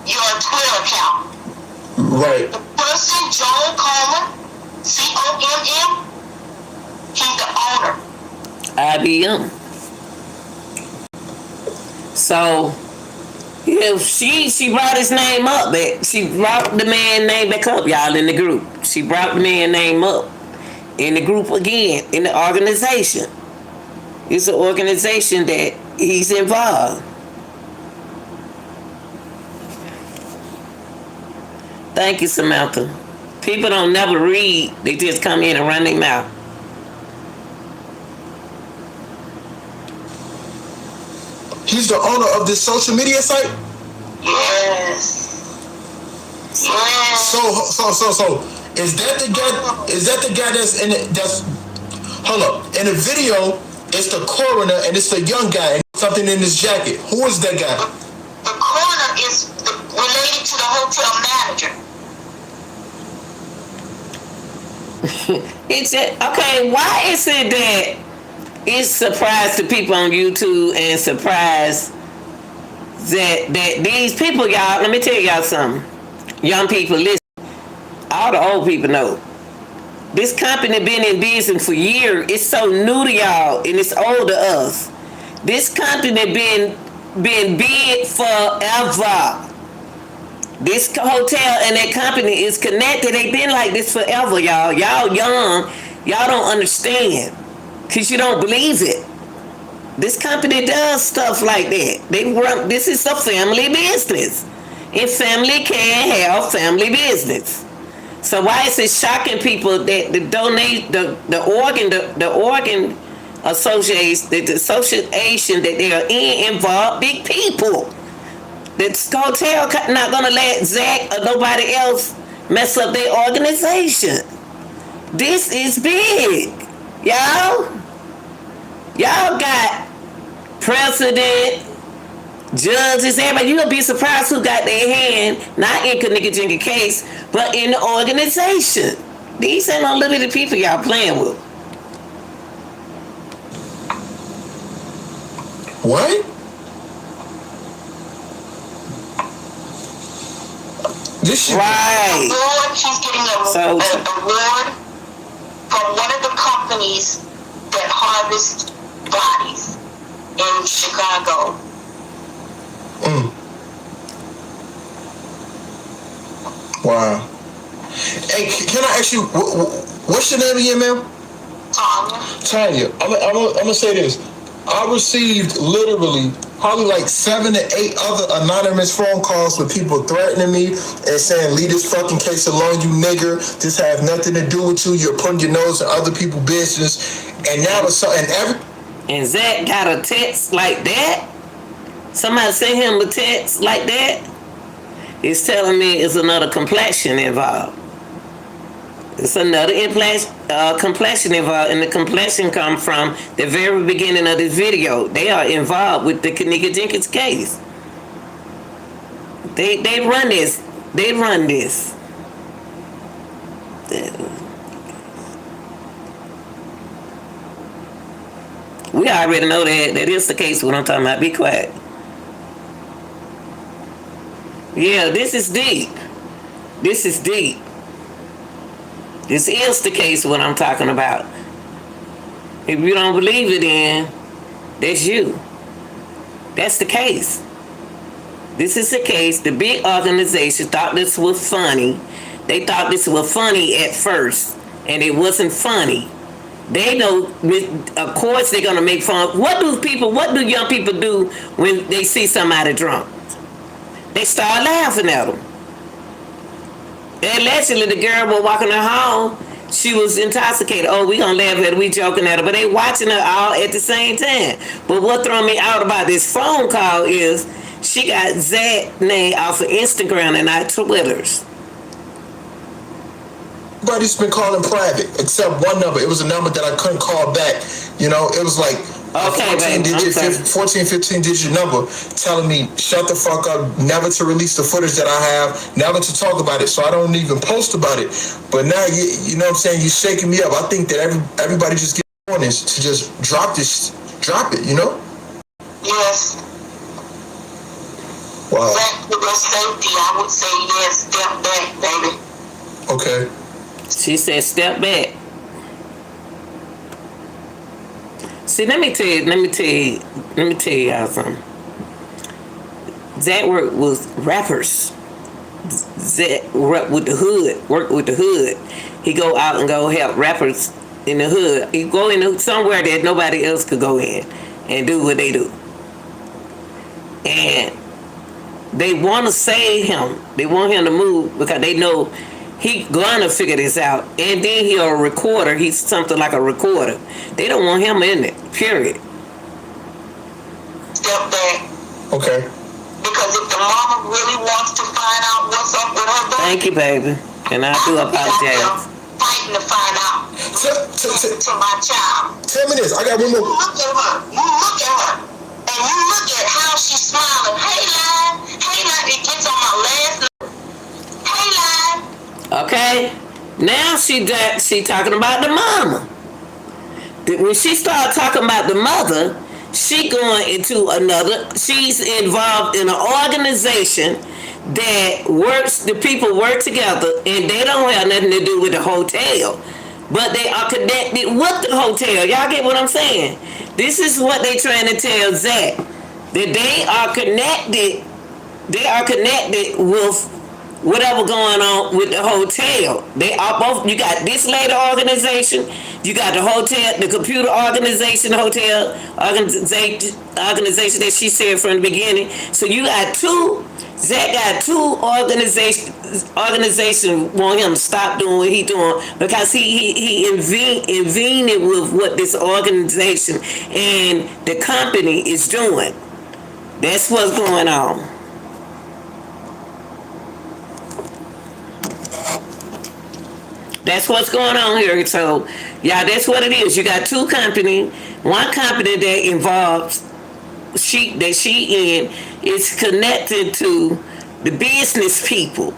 your Twitter account. Right. The person, Joel Coleman, COMM, he's the owner. IBM. So, yeah, she brought his name up. She brought the man's name back up, y'all, in the group. She brought the man's name up in the group again, in the organization. It's an organization that he's involved. Thank you, Samantha. People don't never read. They just come in and run their mouth. He's the owner of this social media site? Yes. Yes. So is that the guy that's in it, that's, hold up, in the video it's the coroner and it's the young guy and something in his jacket. Who is that guy? The coroner is related to the hotel manager. It's okay. Why is it that it's surprise to people on YouTube and surprise that these people, y'all? Let me tell y'all something. Young people, listen. All the old people know. This company been in business for years. It's so new to y'all and it's old to us. This company been big forever. This hotel and that company is connected. They been like this forever, y'all. Y'all young. Y'all don't understand. Because you don't believe it. This company does stuff like that. This is a family business. And family can have family business. So why is it shocking people that the organ association that they are in involve big people? This hotel not gonna let Zack or nobody else mess up their organization. This is big, y'all. Y'all got president, judges, everybody. You'll be surprised who got their hand not in Kanika case, but in the organization. These ain't no limited people y'all playing with. What? This shit. Right. Award, he's getting an award from one of the companies that harvest bodies in Chicago. Wow. Hey, can I ask you, what's your name again, ma'am? Tanya. I'm gonna say this. I received literally probably like 7 to 8 other anonymous phone calls with people threatening me and saying, leave this fucking case alone, you nigger. This have nothing to do with you. You're putting your nose in other people's business. And now it's so, and Zack got a text like that? Somebody sent him a text like that? It's telling me it's another complexion involved. It's another complexion involved, and the complexion come from the very beginning of this video. They are involved with the Kanika Jenkins case. They run this. They run this. We already know that is the case. What I'm talking about. Be quiet. Yeah, this is deep. This is deep. This is the case what I'm talking about. If you don't believe it, then that's you. That's the case. This is the case. The big organization thought this was funny. They thought this was funny at first, and it wasn't funny. They know, of course, they're gonna make fun. What do young people do when they see somebody drunk? They start laughing at them. Allegedly, the girl was walking her home. She was intoxicated. Oh, we gonna laugh at her. We joking at her. But they watching her all at the same time. But what threw me out about this phone call is she got Zack's name off of Instagram and not Twitter's. Everybody's been calling private except one number. It was a number that I couldn't call back. You know, it was like okay, 15 digit number telling me shut the fuck up, never to release the footage that I have, never to talk about it, so I don't even post about it. But now you know what I'm saying, you're shaking me up. I think that everybody just get on this to just drop it, you know? Yes. Wow. Back to the safety, I would say yes, step back, baby. Okay. She said step back. See, let me tell y'all something. Zack worked with rappers. Zack worked with the hood. He go out and go help rappers in the hood. He go in somewhere that nobody else could go in and do what they do. And they want to save him. They want him to move because they know he gonna figure this out. And then he's a recorder. He's something like a recorder. They don't want him in it. Period. Step back. Okay. Because if the mama really wants to find out what's up with her baby, Thank you, baby. And I do apologize. Fighting to find out. To my child. 10 minutes. I got one more. You look at her. You look at her. And you look at how she's smiling. Hey, Lad. Hey, Lad. It gets on my last nerve. Hey, Lad. Okay? Now she talking about the mama. When she started talking about the mother, she going into she's involved in an organization that works, the people work together, and they don't have nothing to do with the hotel. But they are connected with the hotel. Y'all get what I'm saying? This is what they trying to tell Zack. That they are connected. They are connected with whatever going on with the hotel. They are both. You got this lady organization. You got the hotel, the computer organization, hotel organization that she said from the beginning. So you got two. Zack got two organization want him to stop doing what he doing because he intervened with what this organization and the company is doing. That's what's going on. That's what's going on here. So, yeah, that's what it is. You got two companies. One company that involves she in is connected to the business people.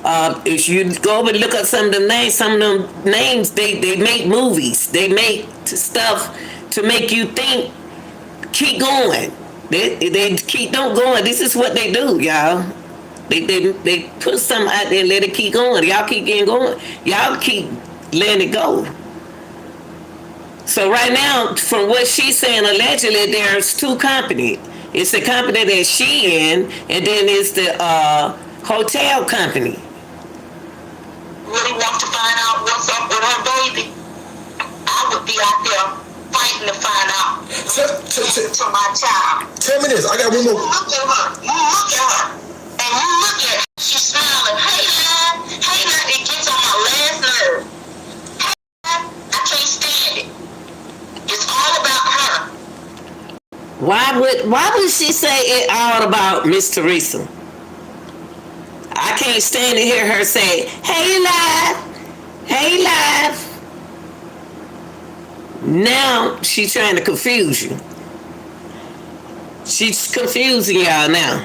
If you go and look up some of them names, they make movies. They make stuff to make you think. Keep going. They keep don't going. This is what they do, y'all. They put something out there and let it keep going. Y'all keep getting going. Y'all keep letting it go. So right now, from what she's saying, allegedly there's two companies. It's the company that she in, and then it's the hotel company. Really want to find out what's up with her baby, I would be out there fighting to find out to my child. 10 minutes. I got one more. You look at her. You look at her. And you look at her. She's smiling. Hey, Lad. Hey, Lad. It gets on my last nerve. Hey, Lad. I can't stand it. It's all about her. Why would she say it all about Miss Teresa? I can't stand to hear her say, "Hey, Live, hey, Live." Now she's trying to confuse you. She's confusing y'all now.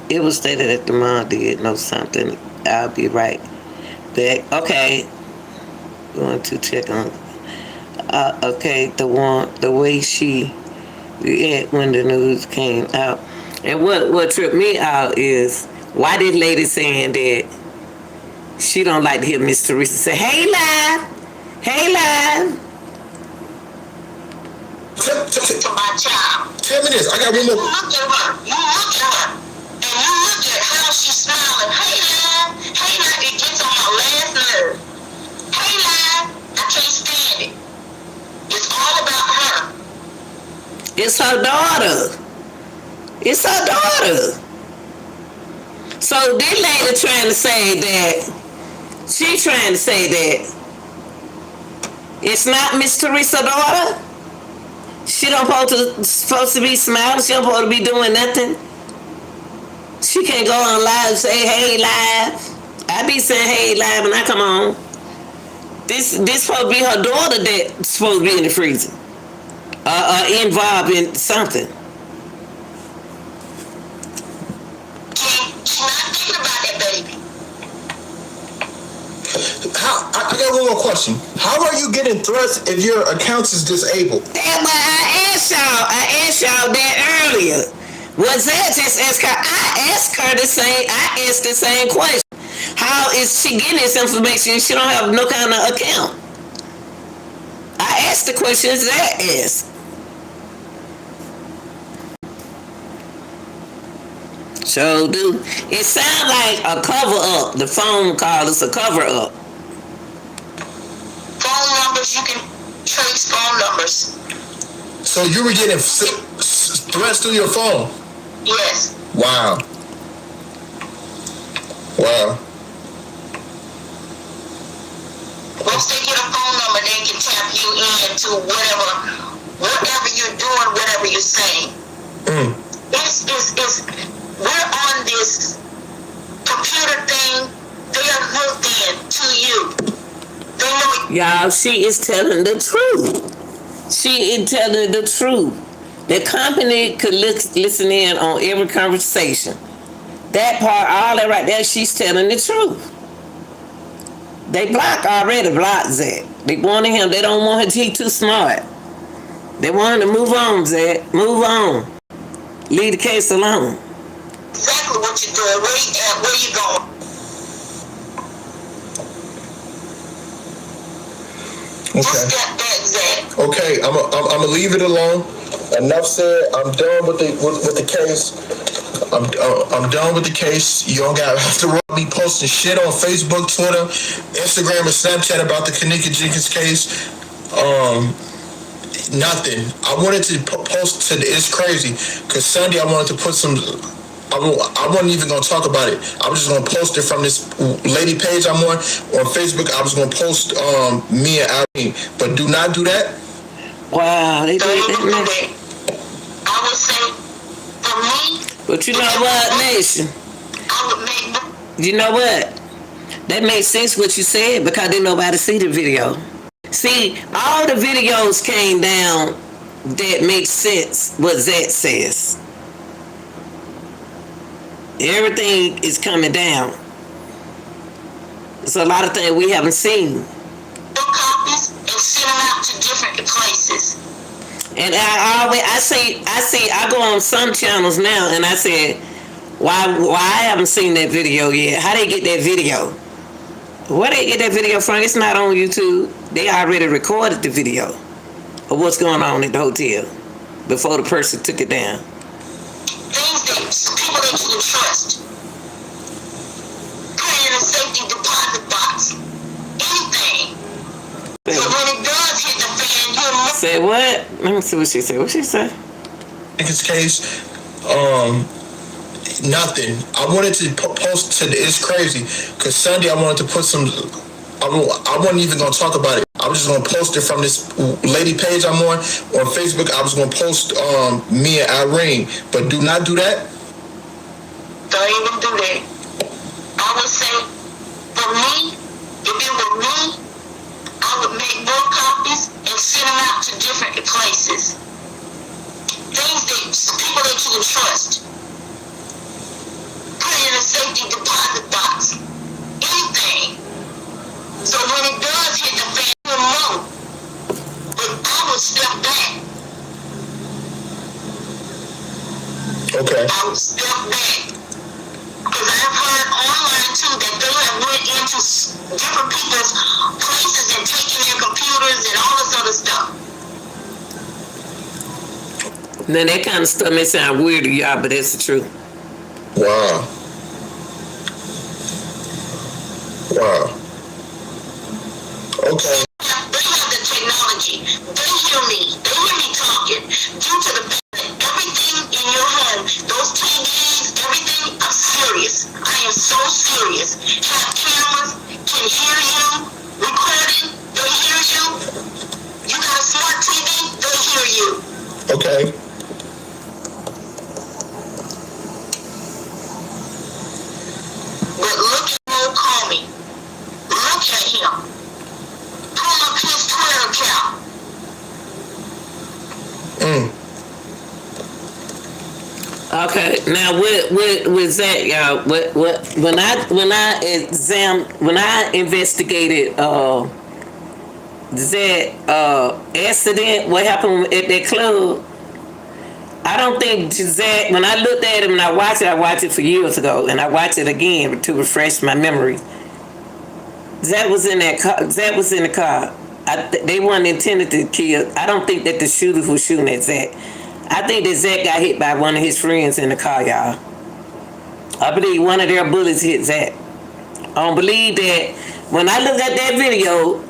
It was stated that the mom did know something. I'll be right back. Okay, going to check on. Okay, the way she reacted when the news came out, and what tripped me out is why this lady saying that she don't like to hear Miss Teresa say, "Hey, Live, hey, Live." To my child. 10 minutes. I got one more. You look at her. You look at her. And you look at how she's smiling. Hey, Lad. Hey, Lad. It gets on my last nerve. Hey, Lad. I can't stand it. It's all about her. It's her daughter. It's her daughter. So this lady trying to say that, she trying to say that it's not Miss Teresa's daughter. She don't supposed to be smiling. She don't supposed to be doing nothing. She can't go on live and say, "Hey, Live." I be saying, "Hey, Live," when I come on. This supposed to be her daughter that's supposed to be in the freezer. Involved in something. She's not thinking about that baby. I got one more question. How are you getting threats if your account is disabled? That's why I asked y'all that earlier. Was that just ask her? I asked the same question. How is she getting this information if she don't have no kind of account? I asked the questions that asked. So do. It sounds like a cover up. The phone call is a cover up. Phone numbers, you can trace phone numbers. So you were getting threats through your phone? Yes. Wow. Wow. Once they get a phone number, they can tap you into whatever you're doing, whatever you're saying. We're on this computer thing. They are hooked in to you. They know. Y'all, she is telling the truth. She is telling the truth. The company could listen in on every conversation. That part, all that right there, she's telling the truth. They already blocked Zack. They wanted him. They don't want him. He too smart. They want him to move on, Zack. Move on. Leave the case alone. Exactly what you're doing. Where you at? Where you going? Okay. Just step back, Zack. Okay, I'm gonna leave it alone. Enough said. I'm done with the case. I'm done with the case. You don't have to be posting shit on Facebook, Twitter, Instagram, and Snapchat about the Kanika Jenkins case. Nothing. I wanted to post to the It's Crazy because Sunday I wanted to put some. I wasn't even gonna talk about it. I was just gonna post it from this lady page I'm on Facebook. I was gonna post me and Irene, but do not do that. Wow, they did that. I would say for me. But you know what, Nation? I would make. You know what? That makes sense what you said because didn't nobody see the video. See, all the videos came down that makes sense what Zack says. Everything is coming down. There's a lot of things we haven't seen. Copies and send them out to different places. And I go on some channels now and I said, why I haven't seen that video yet? How they get that video? Where they get that video from? It's not on YouTube. They already recorded the video of what's going on at the hotel before the person took it down. Things that people that you can trust. Put it in a safety deposit box. Anything. So when it does hit the fan, you'll say what? Let me see what she said. What she said? In this case, nothing. I wanted to post to the It's Crazy because Sunday I wanted to put some. I wasn't even gonna talk about it. I was just gonna post it from this lady page I'm on Facebook. I was gonna post me and Irene, but do not do that. Don't even do that. I would say, for me, if it were me, I would make more copies and send them out to different places. Things that people that you can trust. Put it in a safety deposit box. Anything. So when it does hit the fan, you'll know. But I would step back. Okay. I would step back. Because I've heard online too that they have went into different people's places and taken their computers and all this other stuff. Now that kind of stuff may sound weird to y'all, but that's the truth. Wow. Wow. Okay. They have the technology. They hear me. They hear me talking. Due to the fact that everything in your home, those TVs, everything, I'm serious. I am so serious. Have cameras, can hear you, recording, they hear you. You got a smart TV, they hear you. Okay. But look at Mo Comey. Look at him. Pull up his Twitter account. Okay, now with Zack, y'all, when I investigated Zack accident, what happened at that club, I don't think Zack, when I looked at him and I watched it for years ago, and I watched it again to refresh my memory. Zack was in that car. Zack was in the car. They weren't intended to kill. I don't think that the shooters were shooting at Zack. I think that Zack got hit by one of his friends in the car, y'all. I believe one of their bullets hit Zack. I don't believe that. When I look at that video,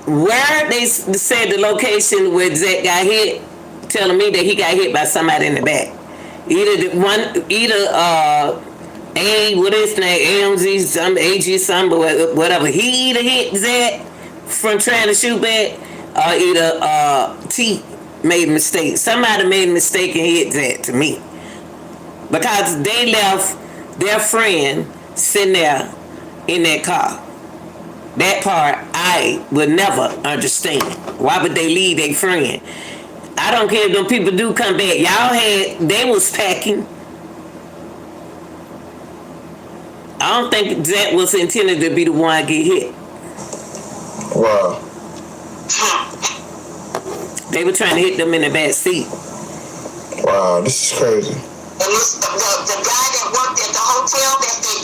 where they said the location where Zack got hit, telling me that he got hit by somebody in the back. What is his name? AMG, some AG, some whatever. He either hit Zack from trying to shoot back, or either T made a mistake. Somebody made a mistake and hit Zack to me, because they left their friend sitting there in that car. That part I would never understand. Why would they leave their friend? I don't care if them people do come back. They was packing. I don't think Zack was intended to be the one to get hit. Wow. They were trying to hit them in the back seat. Wow, this is crazy. And this, the guy that worked at the hotel, that's the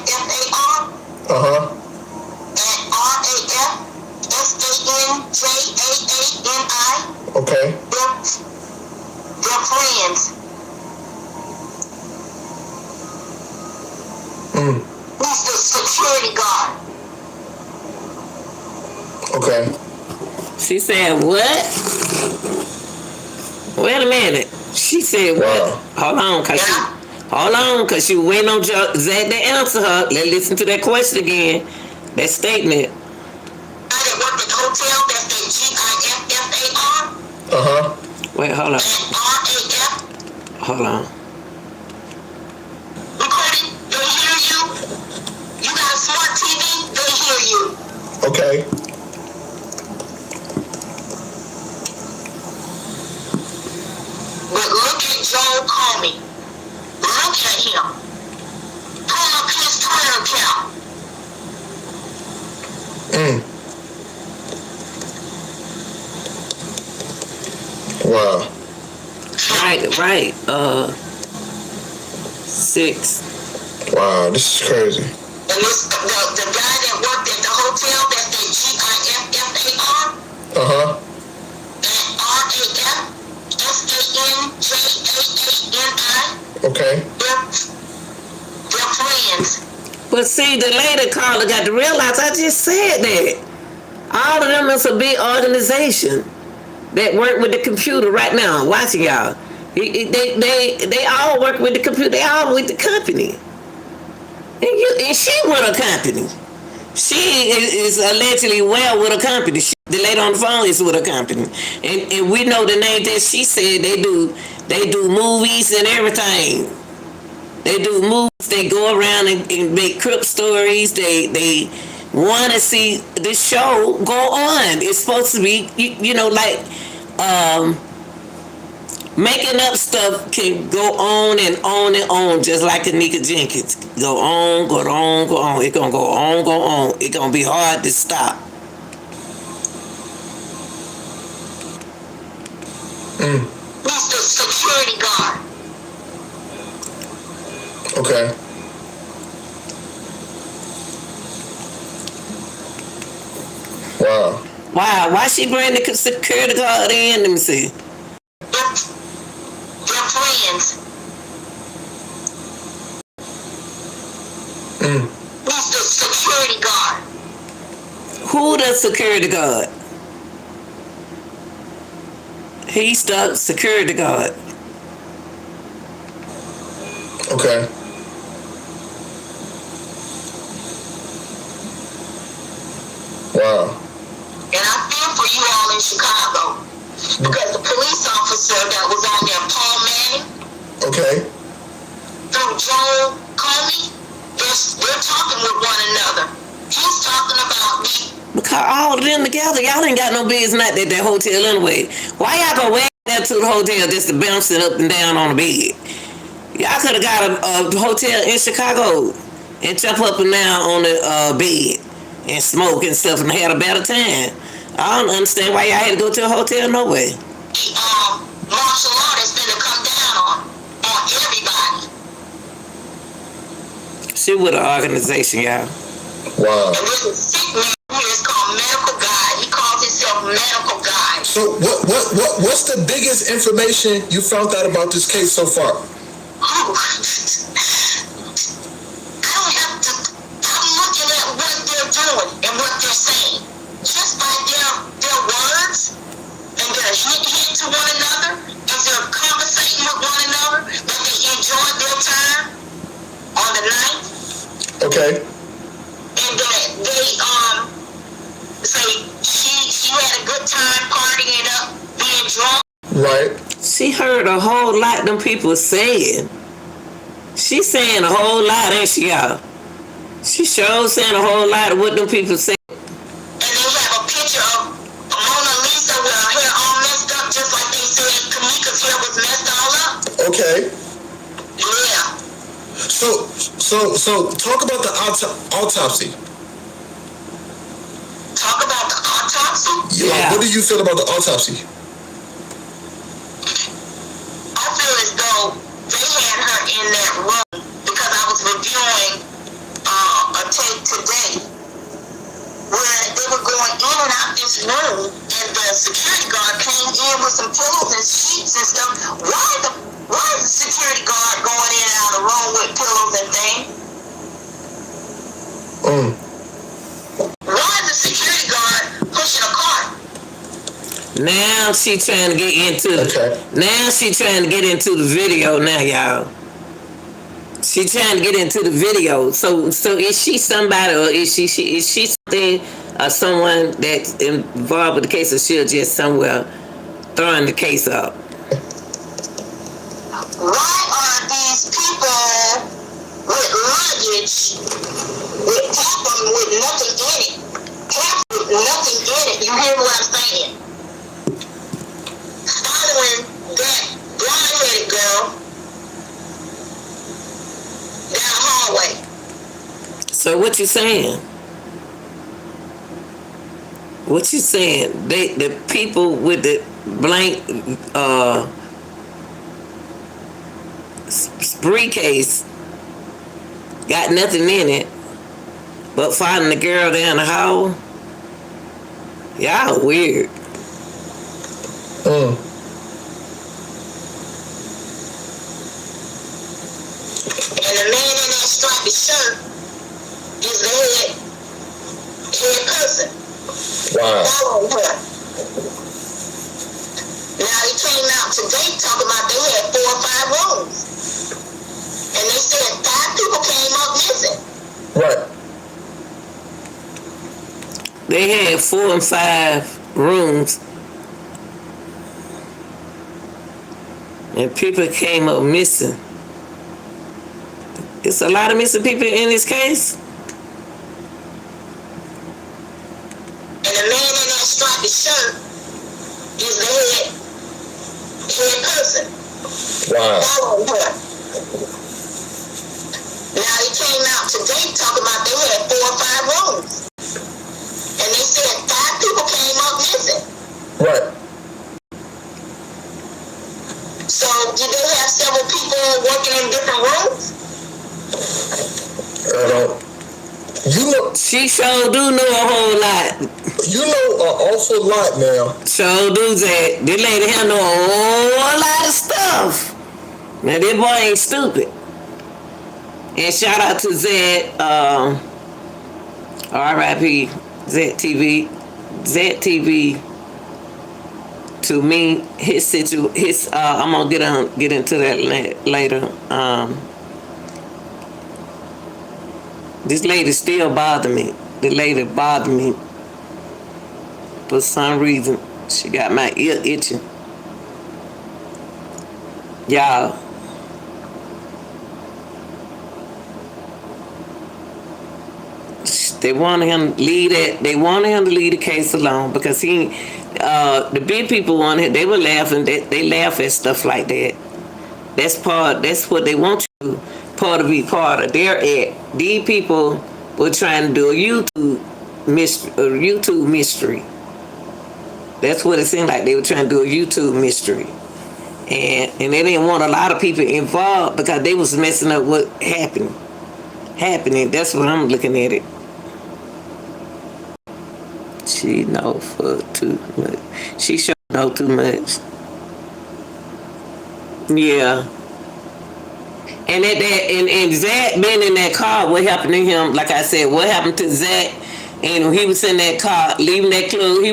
GIFFAR. Uh-huh. And RAFSANJAANI. Okay. They're friends. Who's the security guard? Okay. She said, what? Wait a minute. She said, what? Wow. Hold on, cause she waiting on Zack to answer her. Let's listen to that question again. That statement. That worked at the hotel, that's the GIFFAR. Uh-huh. Wait, hold on. And RAF. Hold on. Recording, they hear you. You got a smart TV, they hear you. Okay. But look at Joel Comey. Look at him. Pull up his Twitter account. Wow. Right. 6. Wow, this is crazy. And this, the guy that worked at the hotel, that's the GIFFAR. Uh-huh. And RAFSANJAANI. Okay. They're friends. But see, the lady caller got to realize I just said that. All of them is a big organization that work with the computer right now. Watching y'all. They all work with the computer. They all with the company. And she with a company. She is allegedly well with a company. The lady on the phone is with a company. And we know the name that she said they do movies and everything. They do movies. They go around and make crip stories. They want to see the show go on. It's supposed to be, making up stuff can go on and on and on, just like Anika Jenkins. Go on, go on, go on. It's going to go on, go on. It's going to be hard to stop. Who's the security guard? Okay. Wow. Why she bring the security guard in? Let me see. They're friends. Who's the security guard? Who the security guard? He's the security guard. Okay. Wow. And I feel for you all in Chicago. Because the police officer that was on there, Paul Manning, Okay. through Joel Comey, they're talking with one another. He's talking about me. Because all of them together, y'all ain't got no business at that hotel anyway. Why y'all go way there to the hotel just to bounce it up and down on the bed? Y'all could have got a hotel in Chicago and jump up and down on the bed and smoke and stuff and had a better time. I don't understand why y'all had to go to a hotel no way. Martial law that's gonna come down on everybody. She with an organization, y'all. Wow. And this is sick man who is called medical guy. He calls himself medical guy. So what's the biggest information you found out about this case so far? Oh, I'm looking at what they're doing and what they're saying. Just by Okay. And that they say she had a good time partying it up, being drunk. Right. She heard a whole lot them people saying. She saying a whole lot, ain't she, y'all? She sure saying a whole lot of what them people say. And they have a picture of Mona Lisa with her hair all messed up, just like they said Kamika's hair was messed all up. Okay. Yeah. So talk about the autopsy. Talk about the autopsy? Yeah. What do you feel about the autopsy? I feel as though they had her in that room because I was reviewing a tape today where they were going in and out this room, and the security guard came in with some pillows and sheets and stuff. Why is the security guard going in and out of the room with pillows and things? Why is the security guard pushing a cart? Now she trying to get into Now she trying to get into the video now, y'all. She trying to get into the video. So is she somebody, or is she something, or someone that's involved with the case, or she'll just somewhere throwing the case up? Why are these people with luggage, with nothing in it? Half with nothing in it. You hear what I'm saying? Following that blonde-headed girl down the hallway. So what you saying? What you saying? The people with the blank briefcase got nothing in it, but following the girl down the hall? Y'all weird. And the man in that striped shirt is the head person. Wow. Following her. Now he came out today talking about they had 4 or 5 rooms. And they said 5 people came up missing. Right. They had 4 and 5 rooms, and people came up missing. It's a lot of missing people in this case. And the man in that striped shirt is the head person. Wow. Following her. Now he came out today talking about they had 4 or 5 rooms. And they said 5 people came up missing. Right. So did they have several people working in different rooms? You know, She sure do know a whole lot. you know an awful lot now. Sure do that. This lady here know a whole lot of stuff. Now this boy ain't stupid. And shout out to Zack, R.I.P. Zack TV. Zack TV. To me, I'm gonna get into that later. This lady still bothers me. The lady bothered me for some reason. She got my ear itching. Y'all. They wanted him to leave it. They wanted him to leave the case alone because the big people wanted. They were laughing. They laugh at stuff like that. That's what they want you to be part of. These people were trying to do a YouTube mystery. That's what it seemed like. They were trying to do a YouTube mystery, and they didn't want a lot of people involved because they was messing up what happening. That's what I'm looking at it. She know for too much. She sure know too much. Yeah. And Zack being in that car, what happened to him? Like I said, what happened to Zack? And when he was in that car, leaving that club,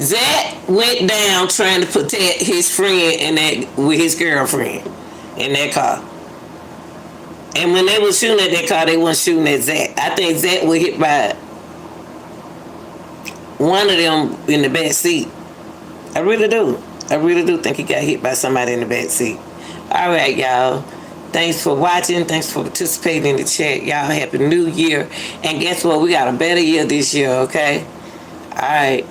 Zack went down trying to protect his friend with his girlfriend in that car. And when they were shooting at that car, they weren't shooting at Zack. I think Zack was hit by one of them in the back seat. I really do. I really do think he got hit by somebody in the back seat. All right, y'all. Thanks for watching. Thanks for participating in the chat. Y'all, happy new year. And guess what? We got a better year this year, okay? All right.